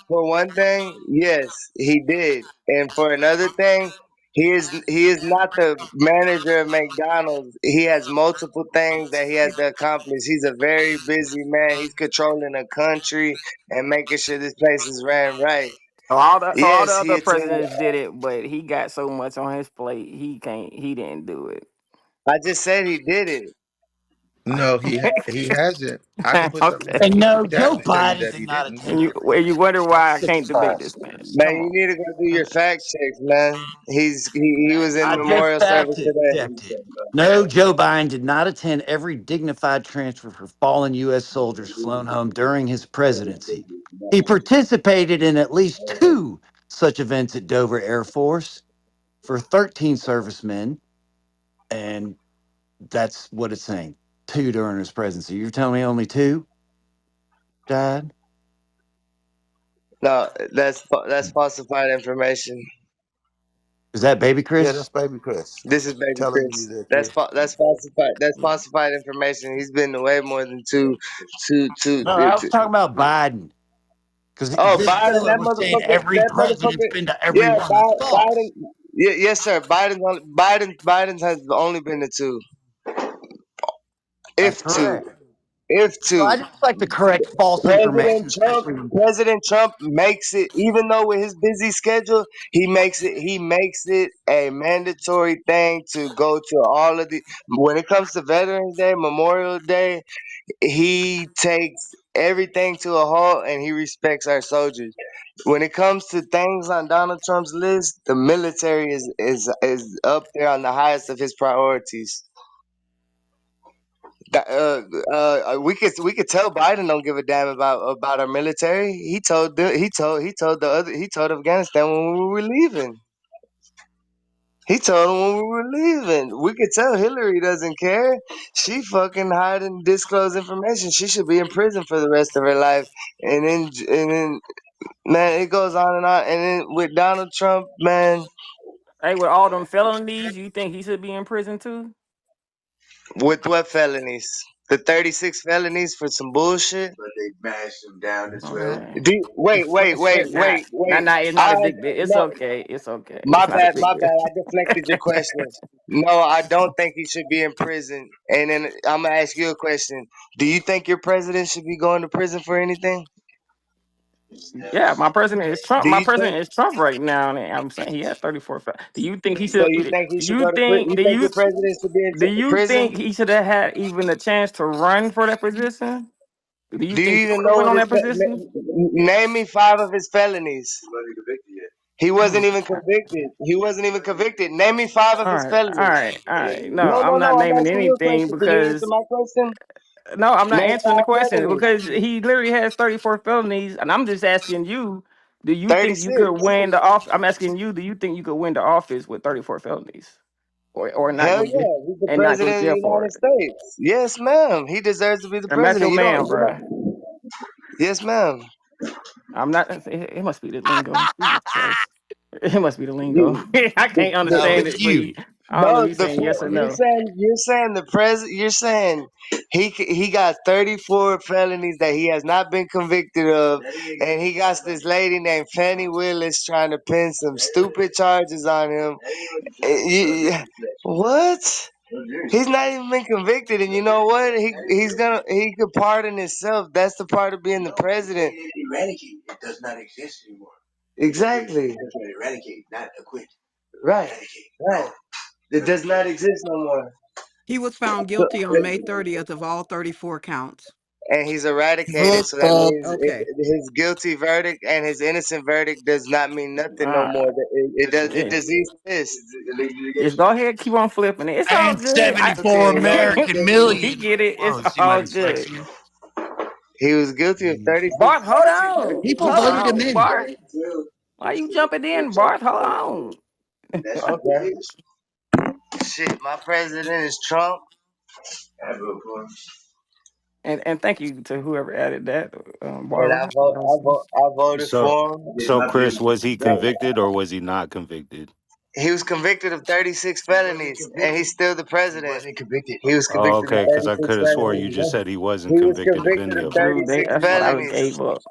for one thing, yes, he did, and for another thing, he is not the manager of McDonald's. He has multiple things that he has to accomplish. He's a very busy man. He's controlling a country and making sure this place is ran right. So all the Yes, he other attended. presidents did it, but he got so much on his plate, he can't. He didn't do it. I just said he did it. No, he hasn't. I can put something Okay. in And the no, chat Joe to tell you Biden that did he not didn't. attend every And you wonder why I six can't debate class. this man. Man, Come you on. need to go do your fact checks, man. He was in I just memorial fact service checked today. it. No, Joe Biden did not attend every dignified transfer for fallen U.S. soldiers flown home during his presidency. He participated in at least two such events at Dover Air Force for 13 servicemen, and that's what it's saying. Two during his presidency. You're telling me only two died? No, that's falsified information. Is that baby Yeah, Chris? that's baby Chris This is baby telling you Chris. that That's they. that's falsified. That's falsified information. He's been away more than two. No, I was talking about Biden. Because Oh, this Biden, fella was saying every that president's motherfucker. been to every Yeah, one. That's Biden. false. Yeah, yes, sir. Biden has only been to two, That's if two, correct. if So two. I just like to correct false information, President Trump, especially when President Trump makes it, even though with his busy schedule, he makes it a mandatory thing to go to all of the. When it comes to Veterans Day, Memorial Day, he takes everything to a halt and he respects our soldiers. When it comes to things on Donald Trump's list, the military is up there on the highest of his priorities. We could tell Biden don't give a damn about our military. He told Afghanistan when we were leaving. He told them when we were leaving. We could tell Hillary doesn't care. She fucking hide and disclose information. She should be in prison for the rest of her life. And then man, it goes on and on. And then with Donald Trump, man, Hey, with all them felonies, you think he should be in prison too? with what felonies? The 36 felonies for some bullshit. But they bashed him down to All 12. right. Wait, wait, wait, Nah, wait, nah, wait. nah, it's not I a big deal. It's no, okay. It's okay. my It's not a bad, big my deal. bad. I deflected your question. No, I don't think he should be in prison. And then I'm gonna ask you a question. Do you think your president should be going to prison for anything? Yeah, my president is Trump. Do My you think? president is Trump right now, and I'm saying he has 34. Do you think he So should? you Do think he should go you to prison? think? You think your president should be in Do you prison? think he should have had even a chance to run for that position? Do you Do think you he even would have know went what on his that position? name me five of his felonies? He Oh, wasn't even convicted. He wasn't even convicted. Name me five of all his right, all felonies. right, all right. No, No, no, I'm not no. I'm naming asking you a anything question. Can you answer because my question? no, I'm not Name answering the five question felonies. because he literally has 34 felonies, and I'm just asking you, do you think you 36. could win the office? I'm asking you, do you think you could win the office with 34 felonies, or not Hell go to yeah. He's the and not go to president of the jail for United it? States. Yes, ma'am. He deserves to be the And that's president. your You don't. man, bruh. Yes, ma'am. I'm not. It must be the lingo. Jesus Christ. It must be the lingo. You, I the, can't the, No, understand it's it for you. you. I don't know if no, you're saying yes or you're no. saying the president. You're saying he got 34 felonies that he has not been convicted of, and he got this lady named Fannie Willis trying to pin some stupid charges on him. What? He's not even been convicted, and you know what? He could pardon himself. That's the part of being the president. Eradicate. It does not exist anymore. Exactly. That's right. Eradicate, not acquit. Right. Eradicate. Right. It does not exist no more. He was found guilty on May 30th of all 34 counts. And he's eradicated, so that Football. means Okay. his guilty verdict and his innocent verdict does not mean nothing no Uh, more. It does. It yeah. does exist. Just go ahead, keep on flipping it. It's all And good. Guilty 74 and he already American We million. get it. It's Whoa, see my all good. dyslexia? he was guilty of 36. Bart, hold on. People Hold voted him on, in. Bart. Why you jumping in, Bart? Hold on. Okay. Shit, my president is Trump. And thank you to whoever added that, And Barbara. That was I voted So, for him. so Chris, was he Right. convicted or was he not convicted? He was convicted of 36 felonies, and he's still the president. He wasn't convicted. He was Oh, convicted of okay, because I 36 could have swore you just felonies. said he wasn't He was convicted of convicted any of of them. true. 36 That's what I felonies. gave up.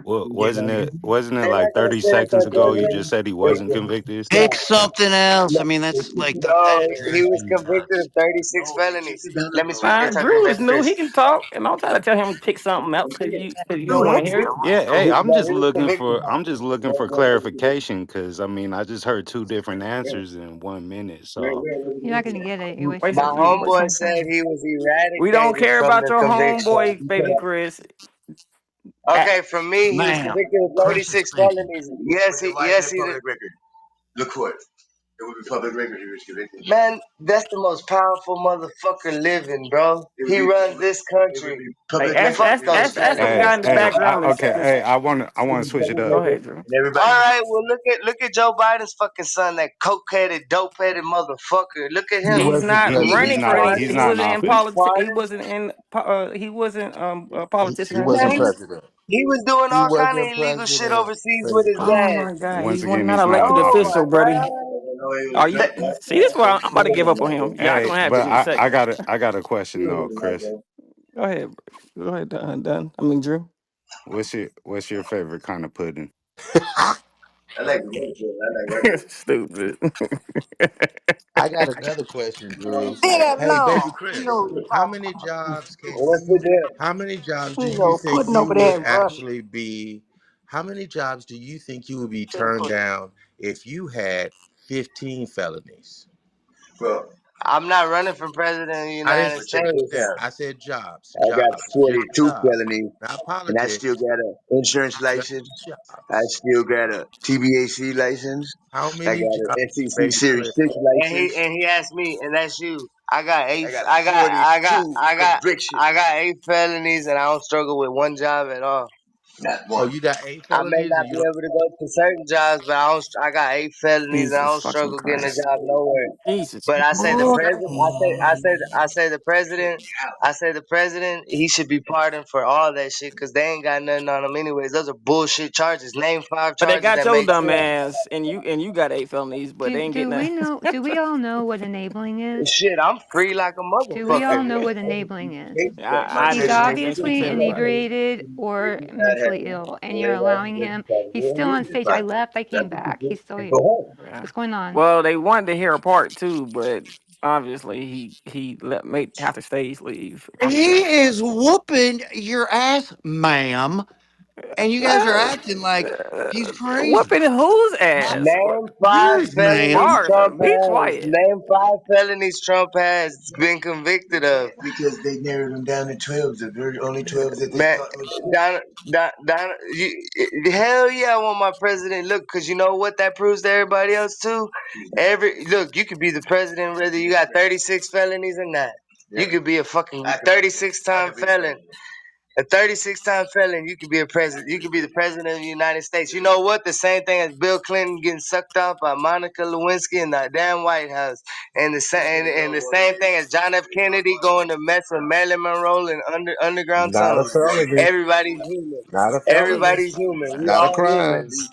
Wasn't it They're not like gonna 30 sit up seconds there ago you telling just said he wasn't convicted? Pick something else. I mean, that's like that no, he was irritates me convicted nuts. of 36 felonies. Let me speak. They're Nah, talking to Drew is Baby new. Chris. He can talk, and don't try to tell him to pick something else because you don't No, want to hear it. Yeah, hey, he was convicted. I'm just looking for clarification because I mean I just heard two different answers in 1 minute. So You're not going to get it. You're Wait, wasting My you're homeboy wasting your said time. he was we don't eradicated care from about the your homeboy, baby conviction. Chris. Ah, Okay, for me, he was Ma'am, convicted of Chris is 36 speaking. felonies. Yes, he did. Record. Look for it. It would be public record. He was convicted. Man, that's the most powerful motherfucker living, bro. He runs this country. hey, Public ask record. Fuck ask those ask ask the hey, guy in felonies. the hey, background. hey, I want to switch it Go up. ahead, Drew. And All everybody. right, well look at Joe Biden's fucking son, that coke-headed, dope-headed motherfucker. Look at He him. He's wasn't not He's running president. for not any. he's He not in wasn't in office. He Pardon? wasn't in. He wasn't a He politician Man, wasn't himself. president. he was doing He all kind of wasn't illegal shit president. overseas with Praise his God. Oh dad. my God, Once he's one again, not he's not in elected Oh office. official, my buddy. God. No, he was Are you That- president. see this? Why I'm about to give up on him. Y'all Hey, gonna have to but in a I second. got a question though, Chris. Go ahead, go ahead, Dunn. I mean, Drew. What's your favorite kind of pudding? I like regular. I like regular. Stupid. I got another question, Drew. Nigga, Hey, baby no. You Chris, know what you're talking about. What's the deal? how many jobs do You you know, think putting you over there would in Russia. actually be? How many jobs do you think you would be Chicken turned pudding. down if you had 15 felonies? Well, I'm not running for president of the I didn't United but check say this States. that. out. I said jobs, I got just 42 jobs, felonies, not and I still politics, got a insurance just license. I jobs. still got a TBAC license. How I many got an jobs, SEC baby Series Chris? 6 license. And he asked me, and that's you. I got eight. I got I got I got 42 I got convictions. I got 8 felonies, and I don't struggle with one job at all. Not Oh, one. you got eight I may felonies not and you be don't. able to go to certain jobs, but I don't. I got 8 felonies, and I Jesus don't fucking struggle getting a Christ. job nowhere. Jesus. But I say the Lord. president. I say the president. I say the president. He should be pardoned for all that shit because they ain't got nothing on him anyways. Those are bullshit charges. Name 5 But they charges got that your make dumb sense. ass, and you got 8 felonies, but they ain't Do getting we that. know? Do we all know what enabling is? Shit, I'm free like a Do we motherfucker. all know what enabling is? My I He's do. I president can't speak for obviously everybody. inebriated or did not have mentally ill, and you're allowing him. He's still on stage. I left. I came back. He's still go here. home. Yeah. What's going on? Well, they wanted to hear a part two, but obviously he let made half the stage leave. He is whooping your ass, ma'am, and you guys are acting like he's crazy. Whooping whose ass? Name five Yours, felonies ma'am. Trump Bart, be has. quiet. Name 5 felonies Trump has been convicted of. Because they narrowed them down to 12. The very only 12 that they Man, caught was hell yeah, I want my president. Look, cause you know what that proves to everybody else too. You could be the president whether you got 36 felonies or not. You could be a fucking 36-time felon. A 36-time felon, you could be a president. You could be the president of the United States. You know what? The same thing as Bill Clinton getting sucked off by Monica Lewinsky in the damn White House, and the same thing as John F. Kennedy going to mess with Marilyn Monroe in underground Not a tunnels. felony. Everybody's human. Not a felony. Everybody's human. We Not a all crime. humans.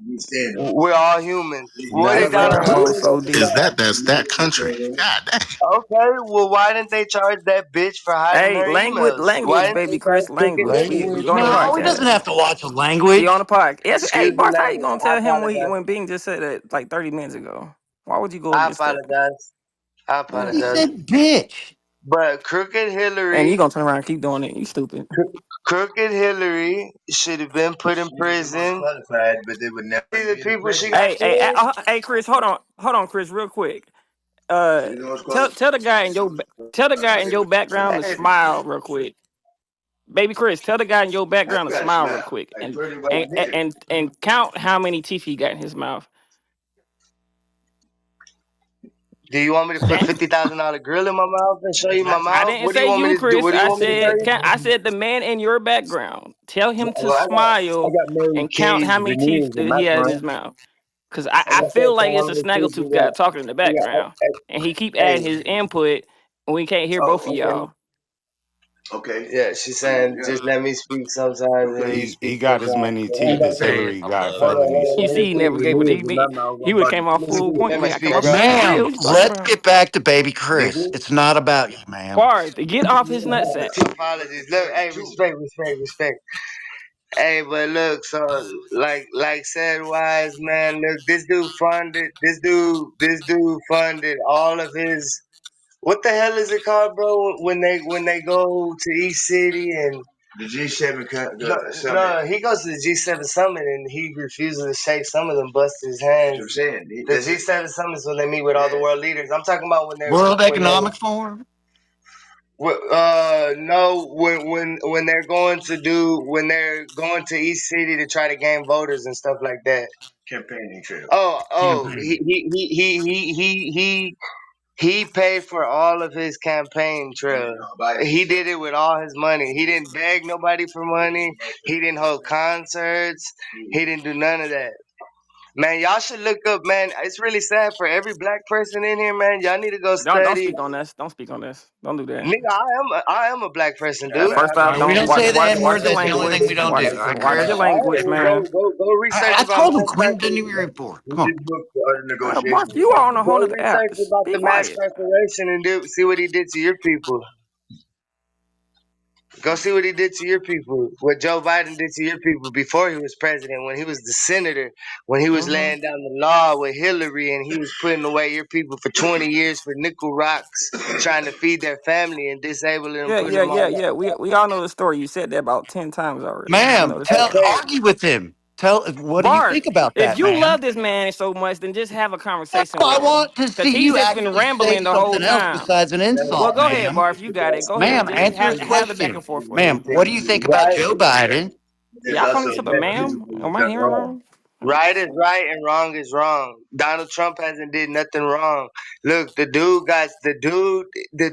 we stand on. We're all humans. What Not Hey, did a bro, Donald? that What hole crime. is did so they? deep. That's that country. God dang. Okay, well, why didn't they charge that bitch for hiding Hey, her language, emails? Why language, didn't baby they Chris, charge Crooked language. He Language, on the Hillary? No, he doesn't podcast. have to watch the He on language. the podcast. Yes, hey, Excuse me, Bart, how you language. gonna I tell him apologize. when Bing just said it like 30 minutes ago? Why would you go I against that? apologize. I He Yeah. apologize. said, "Bitch." But And you gonna turn around and keep doing it? You stupid. Crooked Hillary should have been put in prison. Qualified, but they would never See be the the people she president. got killed. Hey, Chris, hold on, Chris, real quick. You know what's Tell the guy in your background to qualified? smile real quick. Baby Chris, tell the guy in your I background to got a smile real smile. quick Like pretty white nigga. and count how many teeth he got in his mouth. Do you want me to put Damn. $50,000 grill in my mouth and show you my I mouth? didn't What do you say want me you, to do? Chris. What do you I want me to tell said you? I said the man in your background. Tell him to Well, I smile got Mary and count Kay's how many teeth veneers in that my he had in his front. mouth. Cause I I got that feel like it's a Swarovski shit. snaggletooth guy talking in the We got, background, and he keep hey, adding his input, and we can't hear both of Oh, okay. y'all. Okay. yeah, she's saying Yeah. just let me speak sometimes and Okay. you He speak he got as sometimes. many I teeth got, as Say Hillary I got love felonies. You let me see, he put never gave it. veneers in my mouth. He would have came off full point. Let me Like, speak, come off the bro. mic for real. Ma'am, What you talking let's about? get back to baby Chris. Veneers. It's not about you, ma'am. Bart, get off his nutsack. Two apologies. Look, hey, respect. Hey, but look, so like said wise man, look, this dude funded all of his, what the hell is it called, bro? When they go to each city and the G7 summit. No, he goes to the G7 summit and he refuses to shake some of them, busted his hands. I'm saying the G7 summit is when they meet with all the world leaders. I'm talking about World when they Economic Forum. no, when they're going to when they're going to each city to try to gain voters and stuff like that. Campaigning trail. Oh, Campaign. he paid for all of his campaign trail. He did it with all his money. He didn't beg nobody for money. He didn't hold concerts. He didn't do none of that. Man, y'all should look up, man. It's really sad for every black person in here, man. Y'all need to go Don't study. speak on this. Don't speak on this. Don't do that. Nigga, I am a black person, dude. First off, We don't don't say watch the watch N watch word. your That's the only language. thing we don't do. Watch All right, watch your Chris. All right, language, well, man. go research I about told him mass Quinn didn't even incarceration. report. Come Read on. this book, The Art of Mark, Negotiation. you are on a Go whole other app. research Just about be the mass quiet. incarceration and see what he did to your people. Go see what he did to your people. What Joe Biden did to your people before he was president, when he was the senator, when he was Hmm. laying down the law with Hillary and he was putting away your people for 20 years for nickel rocks, trying to feed their family and disabling them, Yeah, putting yeah, them yeah, all yeah. We all know the story. You said that about 10 times already. We know Ma'am, the tell story. okay. argue with him. Tell what do you Barf, think about if that, you love ma'am? this man so much, then just have a No, conversation I with him. want to Cause see he's you just been actually say rambling the whole something else time. besides an Well, insult, go ahead, ma'am. Barf. You got it. Go ahead. Ma'am, Just answer his have the back and question. forth with him. Ma'am, what do you think about Right, Joe Biden? there's Yeah, I call also you something, metaphysical ma'am. Am I done hearing wrong. wrong? Right is right and wrong is wrong. Donald Trump hasn't did nothing wrong. Look, the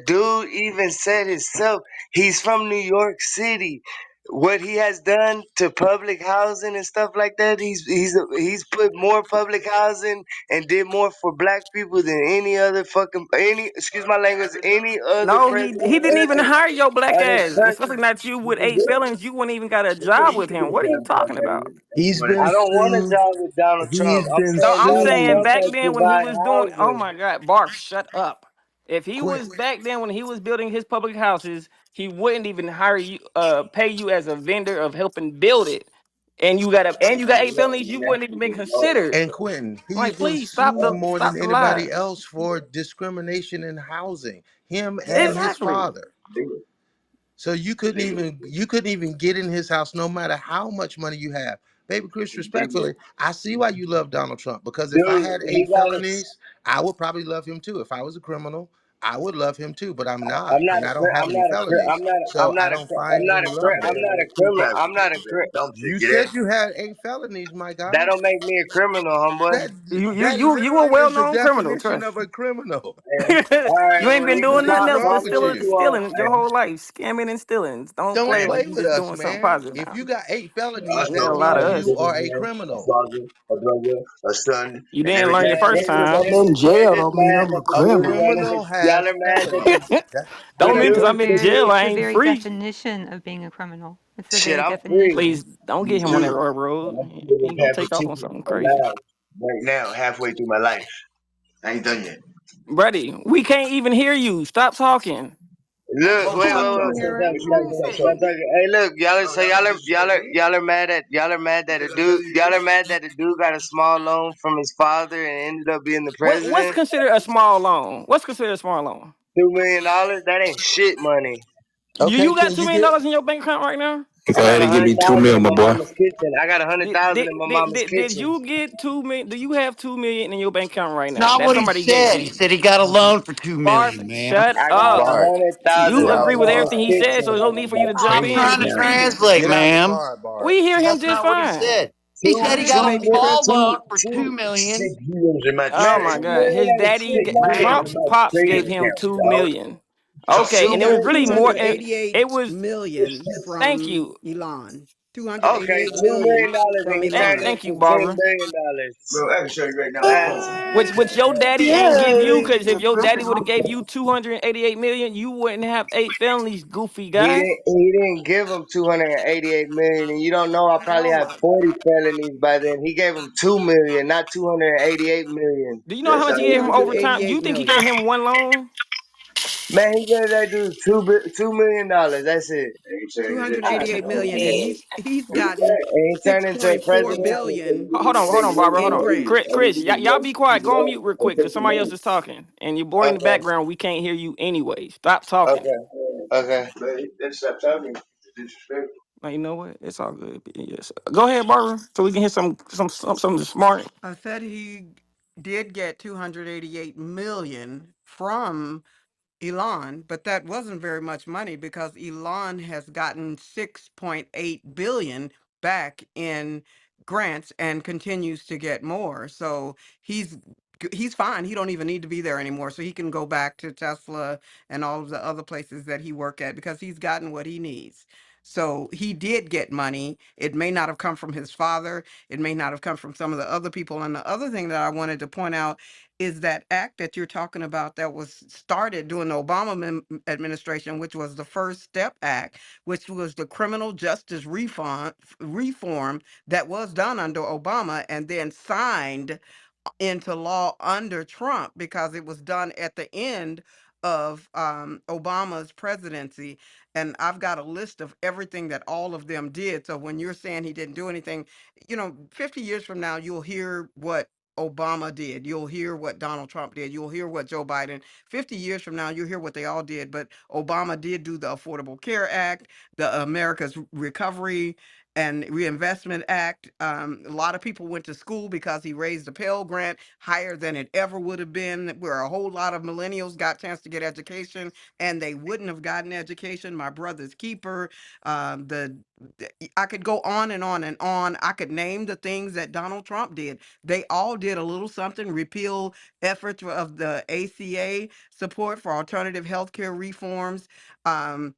dude even said himself, he's from New York City. What he has done to public housing and stuff like that, he's put more public housing and did more for black people than any excuse my language, any other No, he president didn't even ever hire your black at his ass. Especially country. not you with 8 felons. You wouldn't even got a job with him. What are you talking about? He's I been don't want a sued. job with Donald Trump. He's I'm been No, saying I'm Donald saying sued. Trump back has then when he provided was doing. Oh housing. my God, Barf, shut up. If he Quit. was back then when he was building his public houses, he wouldn't even hire you, pay you as a vendor of helping build it. And you got 8 felonies. You wouldn't even been considered. And Quentin, he's Like, been please stop sued the more than stop the lies. anybody else for discrimination in housing. Him and his Exactly. father. So you couldn't even get in his house no matter how much money you have. Baby Chris, respectfully, I see why you love Donald Trump. Because if I Dude, had he eight got us. felonies, I would probably love him too. If I was a criminal, I would love him too. But I'm I'm not, not and a. I don't have I'm any not a. felonies. I'm So I not a. don't find any love I'm there. not a criminal. I'm not a. You said you had 8 felonies, my That guy. don't make me a criminal, homeboy. That that You a literally well is the known criminal. definition Trust. of a criminal. All right, You ain't well, been we can doing What nothing is talk. else wrong but I'll with cut stealing, you? you off, stealing your man. whole life, scamming and stealing. Don't Don't play like play you with just us, doing something man. positive If now. you got eight I felonies, You got that a still lot of means a you us. are a businessman, a criminal. father, a brother, a son, You and didn't learn everything. your first Y'all I'm time. in jail. just Don't mean mad I'm a that the A dude criminal. wanted to. criminal Y'all has are mad that the felonies. the Don't mean because It's the I'm dude. in very jail, it's I the ain't very free. definition of being a criminal. It's the Shit, very I'm free. definition. Please don't Me get him on that too. road. And I'm He sitting ain't in gonna half a take off on ticket something crazy. alive right now, halfway through my life. I ain't done yet. Buddy, we can't even hear you. Stop talking. Look, wait, We wait, can wait, hear stop, him. stop, stop, stop talking. Hey, look, y'all are mad at that a dude. Y'all are mad that the dude got a small loan from his father and ended up being the What's president. considered a small loan? What's considered a small loan? $2 million. That ain't shit money. Okay, You got can $2 you million get? dollars in your bank account right now? Go I got ahead a and give hundred me two thousand mil, in my my boy. mama's kitchen. I got a hundred Did thousand did, in my did, mama's did, did kitchen. you get 2 million? Do you have 2 million in your bank account right It's now? not That what he somebody gave said. He you. said he got a loan for Barf, $2 million, ma'am. shut I got a up. Bart. hundred You thousand in Yeah, my agree with mama's everything he said, so kitchen, there's no and I need for you got to jump I'm in and trying to just $2 million. speak it. translate, Get out the ma'am. car, Bart. We hear him That's just not what he fine. said. He Two, said he Go, got a baby two, small Chris. loan two, for two, 2 million. $6 in my Oh trade. my $2 God, million his ain't daddy, shit money in Ma'am. Trump's my pops gave trading him account, two dog. million. Okay, He and it was got really $2 more. million. It 288 was. million Thank from you. Elon. Okay, 288 $2 million million, and from he turned Elon. Thank you, into $10 Barbara. billion. Bro, I can show you right now. Ask. Which your daddy ain't give you, Yeah. because if your daddy would have gave you 288 million, you wouldn't have 8 felonies, goofy He guy. didn't. He didn't give him 288 million, and you don't know. I probably Oh had my. 40 felonies by then. He gave him 2 million, not 288 million. Do you know how That's much how he gave he him did it. overtime? Do you 288 think he gave million. him one loan? Man, he gave that dude $2 million. That's it. And he turned it into 288 million, and and he's gotten he turned into a 6.4 president. billion Hold on, Barbara. Hold in on, grants. Chris. Y'all be quiet. Go on mute real quick, cause somebody else is talking, and your boy in the Okay, background. We can't hear you anyway. Stop talking. okay. But he didn't stop talking. It's disrespectful. Now, you know what? It's all good. Yes. Go ahead, Barbara, so we can hear something smart. I said he did get 288 million from Elon, but that wasn't very much money because Elon has gotten 6.8 billion back in grants and continues to get more. So he's fine. He don't even need to be there anymore. So he can go back to Tesla and all of the other places that he work at because he's gotten what he needs. So he did get money. It may not have come from his father. It may not have come from some of the other people. And the other thing that I wanted to point out is that act that you're talking about that was started during the Obama administration, which was the First Step Act, which was the criminal justice reform that was done under Obama and then signed into law under Trump because it was done at the end of Obama's presidency. And I've got a list of everything that all of them did. So when you're saying he didn't do anything, 50 years from now, you'll hear what Obama did. You'll hear what Donald Trump did. You'll hear what Joe Biden. 50 years from now, you'll hear what they all did. But Obama did do the Affordable Care Act, the America's Recovery and Reinvestment Act. A lot of people went to school because he raised the Pell Grant higher than it ever would have been, where a whole lot of millennials got a chance to get education and they wouldn't have gotten education. My brother's keeper, I could go on and on and on. I could name the things that Donald Trump did. They all did a little something. Repeal efforts of the ACA, support for alternative healthcare reforms. Um,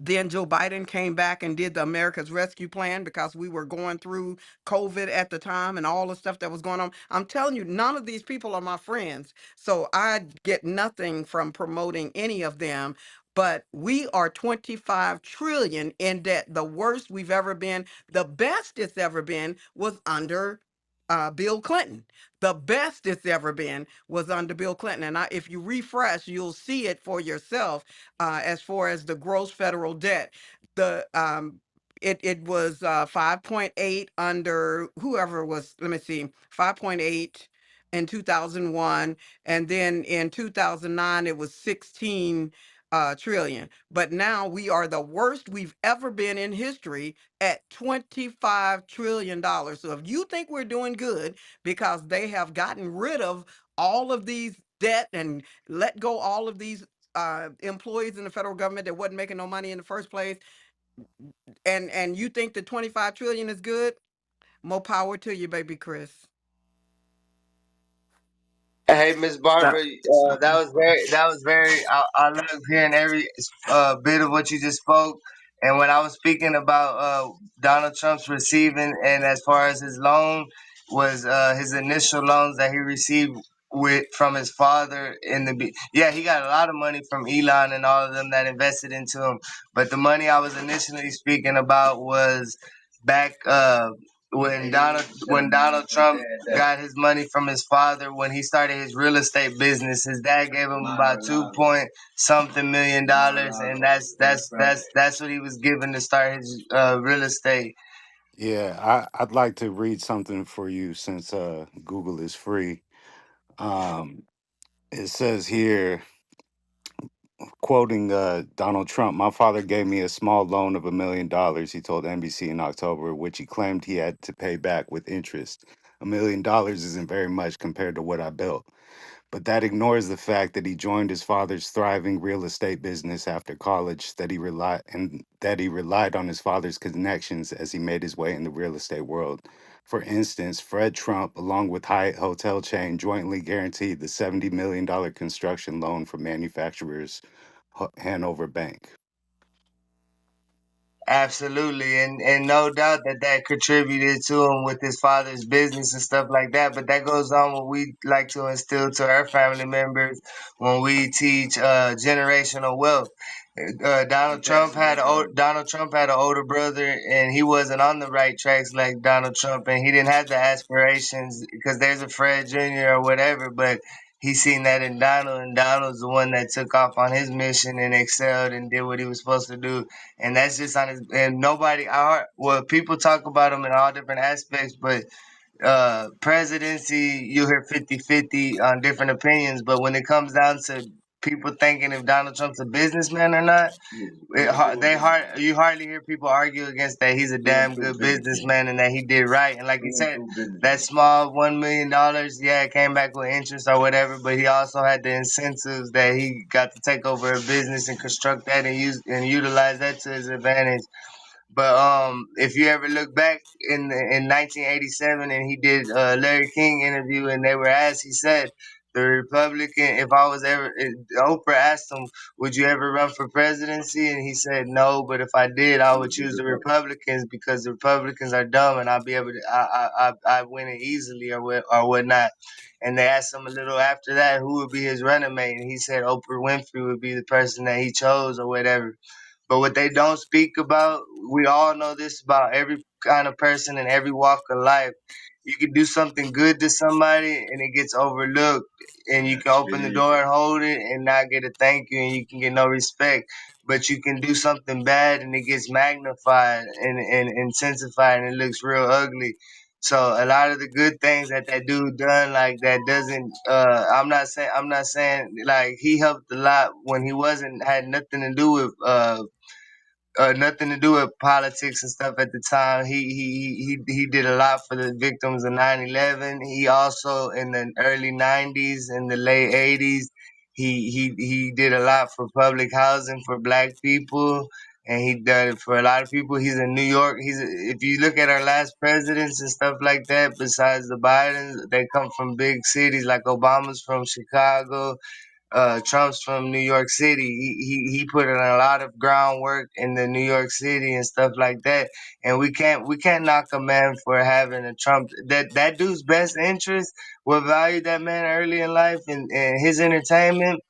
then Joe Biden came back and did the America's Rescue Plan because we were going through COVID at the time and all the stuff that was going on. I'm telling you, none of these people are my friends. So I get nothing from promoting any of them. But we are 25 trillion in debt, the worst we've ever been. The best it's ever been was under Bill Clinton. The best it's ever been was under Bill Clinton. And if you refresh, you'll see it for yourself as far as the gross federal debt. The it was 5.8 under whoever was, let me see, 5.8 in 2001, and then in 2009 it was 16 trillion. But now we are the worst we've ever been in history at $25 trillion. So if you think we're doing good because they have gotten rid of all of these debt and let go all of these employees in the federal government that wasn't making no money in the first place, and you think the 25 trillion is good, more power to you, baby Chris. Hey, Miss Stop. Barbara, Stop. that was very. I love hearing every bit of what you just spoke. And when I was speaking about Donald Trump's receiving, and as far as his loan was his initial loans that he received with from his father yeah, he got a lot of money from Elon and all of them that invested into him. But the money I was initially speaking about was back when Donald Trump got his money from his father when he started his real estate business. His dad gave him about 2 point something $million, and that's what he was given to start his real estate. Yeah, I'd like to read something for you since Google is free. Um, it says here, quoting Donald Trump, "My father gave me a small loan of $1 million," he told NBC in October, which he claimed he had to pay back with interest. $1 million isn't very much compared to what I built. But that ignores the fact that he joined his father's thriving real estate business after college, that he relied on his father's connections as he made his way in the real estate world. For instance, Fred Trump, along with Hyatt hotel chain, jointly guaranteed the $70 million construction loan for manufacturers Hanover Bank. Absolutely, and no doubt that contributed to him with his father's business and stuff like that. But that goes on what we like to instill to our family members when we teach generational wealth. Donald Trump had an older brother, and he wasn't on the right tracks like Donald Trump, and he didn't have the aspirations because there's a Fred Jr. or whatever, but. he seen that in Donald, and Donald's the one that took off on his mission and excelled and did what he was supposed to do. And that's just on his. And nobody, well, people talk about him in all different aspects, but presidency, you hear 50-50 on different opinions. But when it comes down to people thinking if Donald Trump's a businessman or not, you hardly hear people argue against that. He's a damn good businessman and that he did right. And like you said, that small $1 million, yeah, it came back with interest or whatever. But he also had the incentives that he got to take over a business and construct that and use and utilize that to his advantage. But if you ever look back in 1987, and he did a Larry King interview, and they were asked, he said, "The Republican, if I was ever," Oprah asked him, "Would you ever run for presidency?" And he said, "No, but if I did, I would choose the Republicans because the Republicans are dumb, and I'll be able to, I win it easily or whatnot." And they asked him a little after that who would be his running mate, and he said Oprah Winfrey would be the person that he chose or whatever. But what they don't speak about, we all know this about every kind of person in every walk of life. You can do something good to somebody and it gets overlooked, and you can open the door and hold it and not get a thank you, and you can get no respect. But you can do something bad and it gets magnified and intensified and it looks real ugly. So a lot of the good things that that dude done, like that doesn't. I'm not saying like he helped a lot when he wasn't had nothing to do with nothing to do with politics and stuff at the time. He did a lot for the victims of 9/11. He also in the early 90s and the late 80s, he did a lot for public housing for black people. And he done it for a lot of people. He's in New York. If you look at our last presidents and stuff like that, besides the Bidens, they come from big cities. Like Obama's from Chicago, Trump's from New York City. He put in a lot of groundwork in the New York City and stuff like that. And we can't knock a man for having a Trump. That dude's best interest, what valued that man early in life and his entertainment.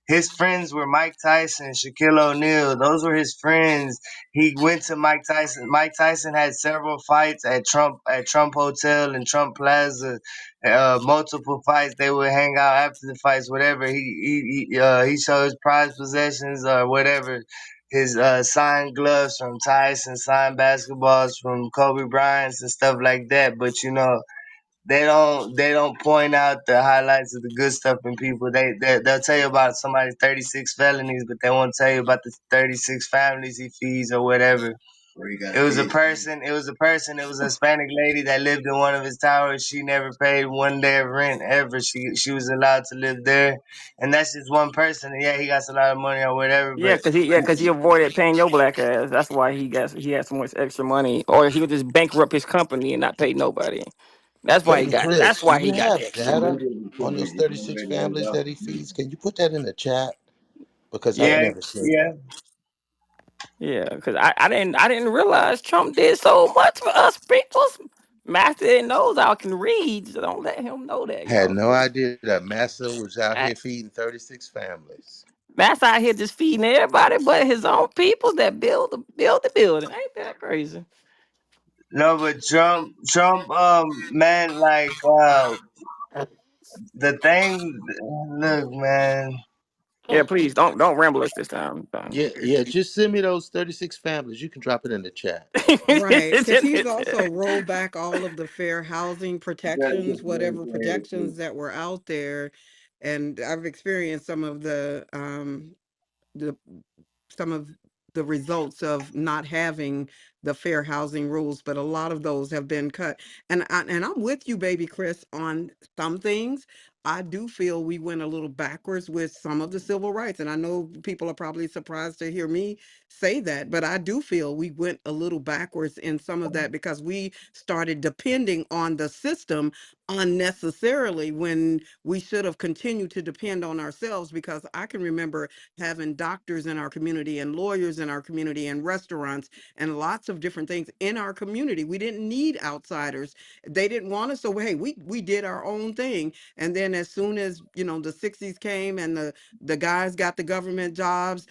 His friends were Mike Tyson, Shaquille O'Neal. Those were his friends. He went to Mike Tyson. Mike Tyson had several fights at Trump Hotel and Trump Plaza, multiple fights. They would hang out after the fights, whatever. He showed his prized possessions or whatever. His signed gloves from Tyson, signed basketballs from Kobe Bryant's and stuff like that. But they don't point out the highlights of the good stuff in people. They'll tell you about somebody's 36 felonies, but they won't tell you about the 36 families he feeds or whatever. It was a person. It was a person. It was a Hispanic lady that lived in one of his towers. She never paid one day of rent ever. She was allowed to live there, and that's just one person. Yeah, he got a lot of money or whatever, Yeah, but cause he avoided paying your black ass. That's why he had so much extra money, or he would just bankrupt his company and not pay nobody. That's why he Hey, got. Chris, That's do why you he got have the extra data money. on those 36 families that he feeds? Can you put that in the chat? Because I've yeah, never seen yeah. that. Yeah, because I didn't realize Trump did so much for us people. Master didn't knows I can read, so don't let him know that, Had y'all. no idea that Massa was out Ma- here feeding 36 families. Master out here just feeding everybody but his own people that build the building. Ain't that crazy? No, but Trump, man, like the thing. Look, man. Yeah, please don't ramble us this time. Yeah, yeah, just send me those 36 families. You can drop it in the chat. Right, because he's also rolled back all of the fair housing protections, whatever protections that were out there. And I've experienced the some of the results of not having the fair housing rules, but a lot of those have been cut. And I'm with you, baby Chris, on some things. I do feel we went a little backwards with some of the civil rights, and I know people are probably surprised to hear me say that, but I do feel we went a little backwards in some of that because we started depending on the system unnecessarily when we should have continued to depend on ourselves. Because I can remember having doctors in our community and lawyers in our community and restaurants and lots of different things in our community. We didn't need outsiders. They didn't want us, so hey, we did our own thing. And then as soon as the 60s came and the guys got the government jobs,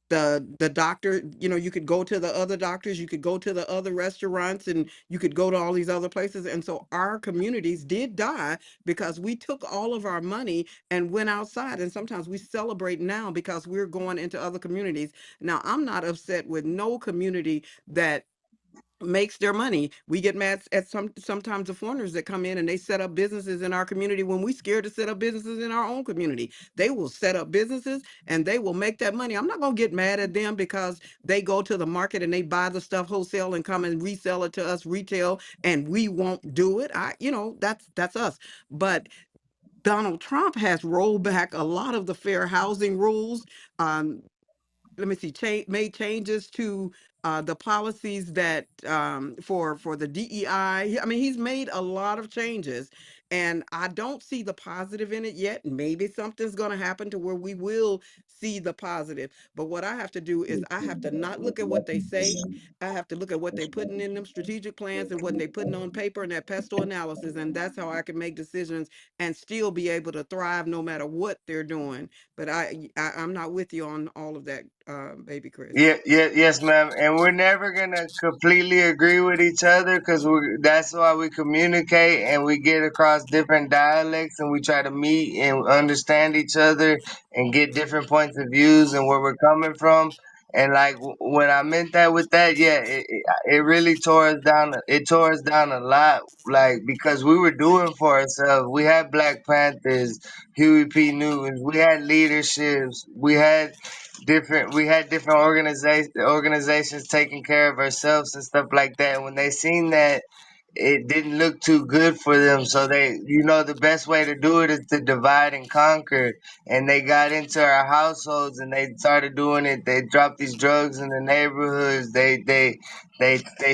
the doctor, you know, you could go to the other doctors, you could go to the other restaurants, and you could go to all these other places. And so our communities did die because we took all of our money and went outside. And sometimes we celebrate now because we're going into other communities. Now, I'm not upset with no community that makes their money. We get mad at sometimes the foreigners that come in and they set up businesses in our community when we scared to set up businesses in our own community. They will set up businesses and they will make that money. I'm not going to get mad at them because they go to the market and they buy the stuff wholesale and come and resell it to us retail, and we won't do it. You know, that's us. But Donald Trump has rolled back a lot of the fair housing rules. Um, let me see, made changes to the policies that for the DEI. I mean, he's made a lot of changes, and I don't see the positive in it yet. Maybe something's going to happen to where we will see the positive. But what I have to do is I have to not look at what they say. I have to look at what they're putting in them strategic plans and what they're putting on paper and that pestle analysis, and that's how I can make decisions and still be able to thrive no matter what they're doing. But I'm not with you on all of that, baby Chris. Yeah, yeah, yes, ma'am. And we're never gonna completely agree with each other because that's why we communicate and we get across different dialects and we try to meet and understand each other and get different points of views and where we're coming from. And like when I meant that with that, yeah, it really tore us down. It tore us down a lot, like because we were doing for ourselves. We had Black Panthers, Huey P. Newtons, we had leaderships, we had different organizations taking care of ourselves and stuff like that. And when they seen that it didn't look too good for them, so the best way to do it is to divide and conquer. And they got into our households and they started doing it. They dropped these drugs in the neighborhoods. They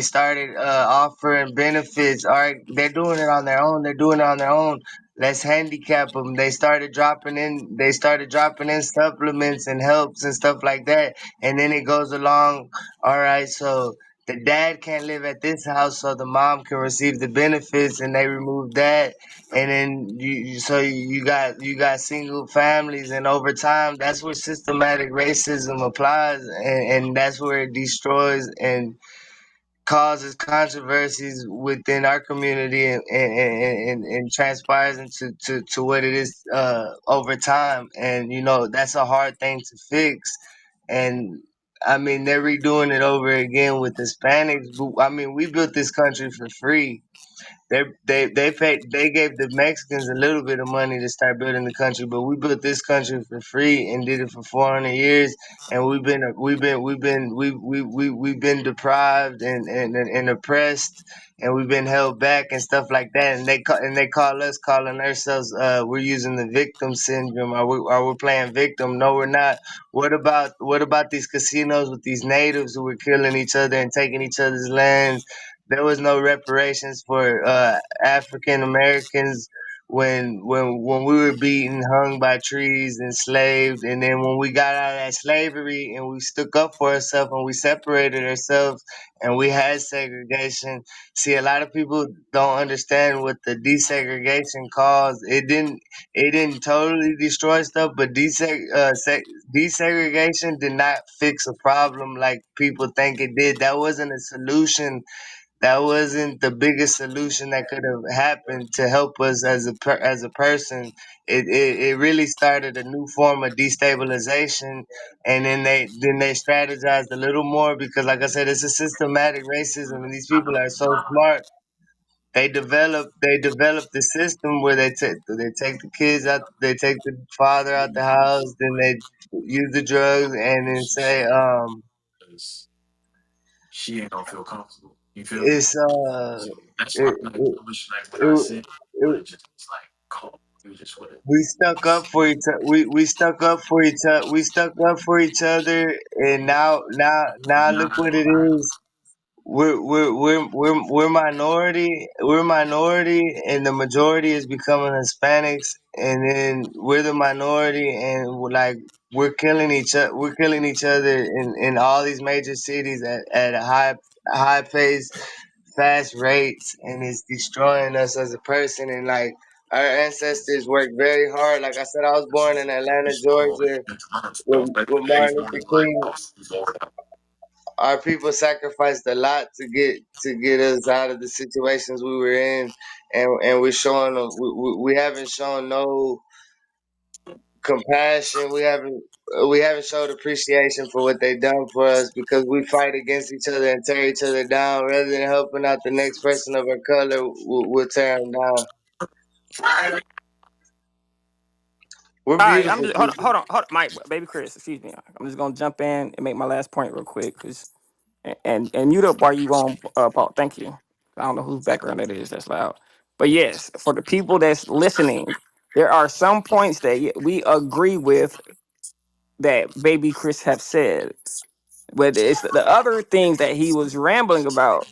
started offering benefits. All right, they're doing it on their own. They're doing it on their own. Let's handicap them. They started dropping in. They started dropping in supplements and helps and stuff like that. And then it goes along. All right, so the dad can't live at this house, so the mom can receive the benefits, and they remove that. And then you got single families, and over time, that's where systematic racism applies, and that's where it destroys and causes controversies within our community and transpires into to what it is over time. And that's a hard thing to fix. And I mean, they're redoing it over again with Hispanics. I mean, we built this country for free. They gave the Mexicans a little bit of money to start building the country, but we built this country for free and did it for 400 years, and we've been deprived and oppressed, and we've been held back and stuff like that. And they call us calling ourselves we're using the victim syndrome, or we're playing victim. No, we're not. What about these casinos with these natives who were killing each other and taking each other's lands? There was no reparations for African Americans when we were beaten, hung by trees, enslaved, and then when we got out of that slavery and we stuck up for ourselves and we separated ourselves and we had segregation. See, a lot of people don't understand what the desegregation caused. It didn't totally destroy stuff, but desegregation did not fix a problem like people think it did. That wasn't a solution. That wasn't the biggest solution that could have happened to help us as a person. It really started a new form of destabilization, and then they strategized a little more because, like I said, it's a systematic racism, and these people are so smart. They developed the system where they take the kids out, they take the father out the house, then they use the drugs, and then say it's it, it, it, it, we stuck up for each other. We stuck up for each other. We stuck up for each other, and now look what it is. We're minority. We're minority, and the majority is becoming Hispanics, and then we're the minority, and we're killing each other. We're killing each other in all these major cities at a high pace, fast rates, and it's destroying us as a person. And our ancestors worked very hard. Like I said, I was born in Atlanta, Georgia, with Martin Luther King. Our people sacrificed a lot to get us out of the situations we were in, and we're showing them. We haven't shown no compassion. We haven't showed appreciation for what they done for us because we fight against each other and tear each other down rather than helping out the next person of our color. We'll tear them down. We're All right, I'm beautiful just people. hold on, Mike, baby Chris, excuse me. I'm just gonna jump in and make my last point real quick, cause and mute up while you on, Paul. Thank you. I don't know whose background that is. That's loud. But yes, for the people that's listening, there are some points that we agree with that baby Chris have said, but it's the other things that he was rambling about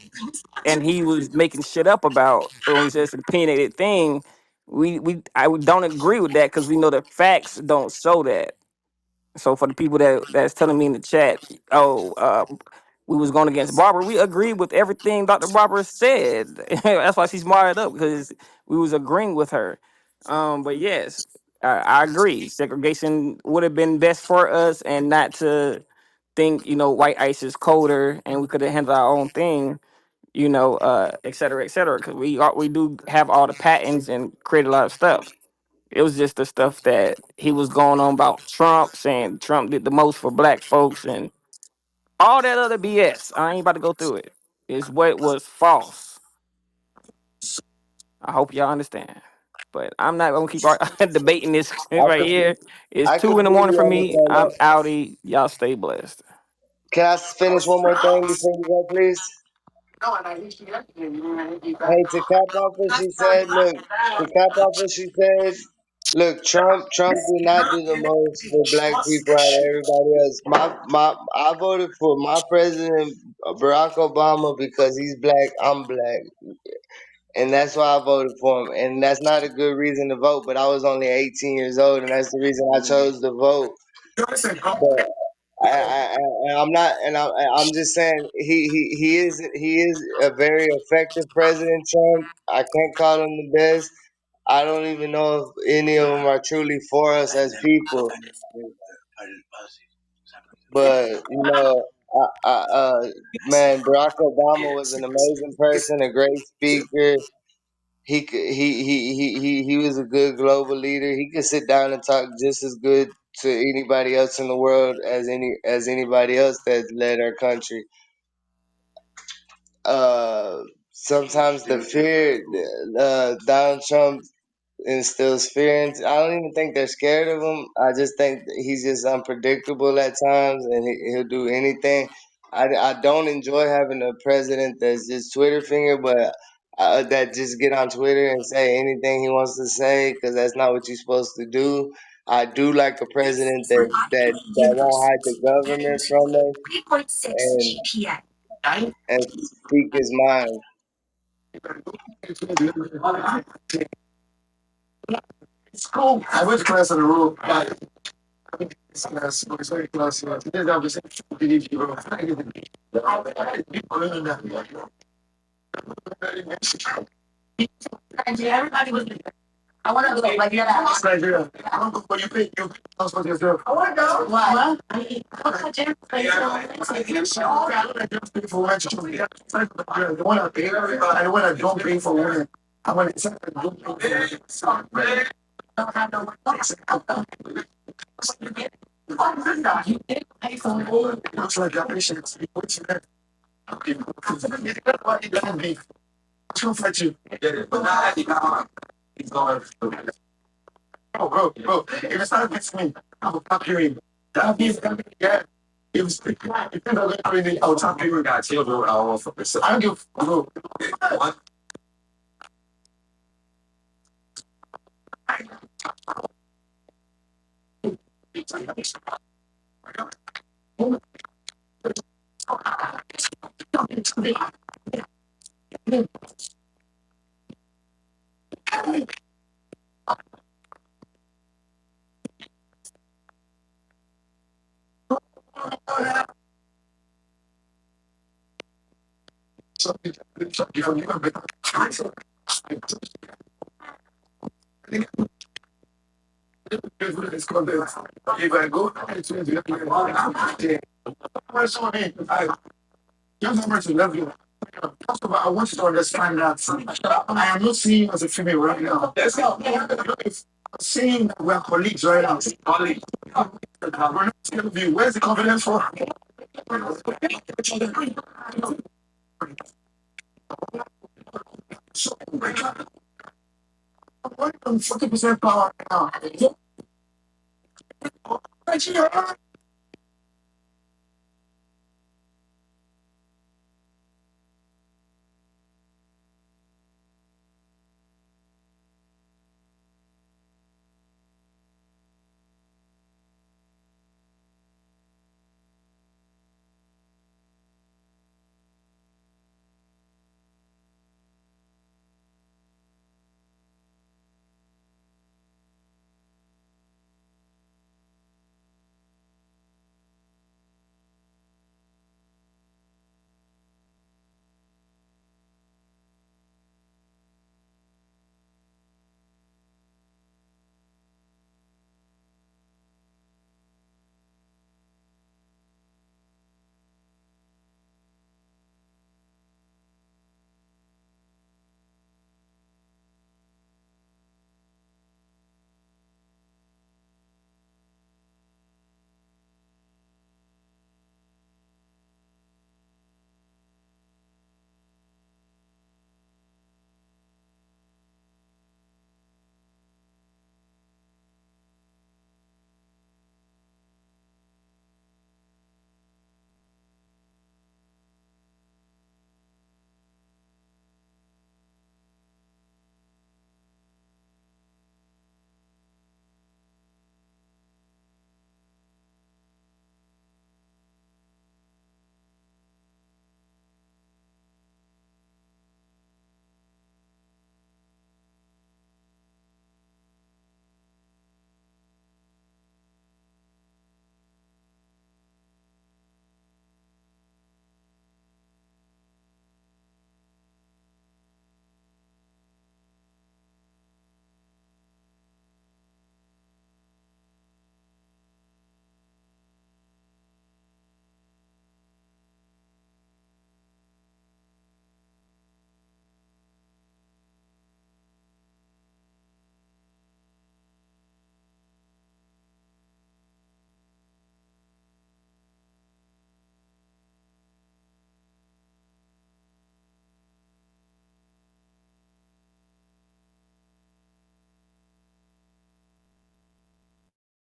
and he was making shit up about when he says an opinionated thing. Don't agree with that because we know the facts don't show that. So for the people that's telling me in the chat, oh, we was going against Barbara, we agreed with everything Dr. Barbara said. That's why she's smarted up because we was agreeing with her. But yes, I agree. Segregation would have been best for us, and not to think white ice is colder and we could have handled our own thing. Et cetera, et cetera. Because we do have all the patents and create a lot of stuff. It was just the stuff that he was going on about Trump, saying Trump did the most for black folks and all that other BS. I ain't about to go through it. It's what was false. I hope y'all understand. But I'm not gonna keep debating this I right could, here. It's I 2 in the morning completely for me. understand I'm that. outie. Y'all stay blessed. Can I finish one more thing before you go, please? Hey, to cap off what she said, look, to cap off what she said, look, Trump did not do the most for black people out of everybody else. I voted for my president, Barack Obama, because he's black, I'm black. And that's why I voted for him. And that's not a good reason to vote, but I was only 18 years old, and that's the reason I chose to vote. But I'm not, and I'm just saying he is a very effective president, Trump. I can't call him the best. I don't even know if any of them are truly for us as people. But man, Barack Obama was an amazing person, a great speaker. He was a good global leader. He could sit down and talk just as good to anybody else in the world as anybody else that led our country. Sometimes the fear, Donald Trump instills fear into. I don't even think they're scared of him. I just think that he's just unpredictable at times, and he'll do anything. I don't enjoy having a president that's just Twitter finger, but that just get on Twitter and say anything he wants to say because that's not what you're supposed to do. I do like a president that won't hide the government from us and and speak his mind. I want you to understand that I am not seeing you as a female right now. I'm seeing that we're colleagues right now. Colleagues. We're not scared of you. Where's the confidence for? So, I'm 40% power now.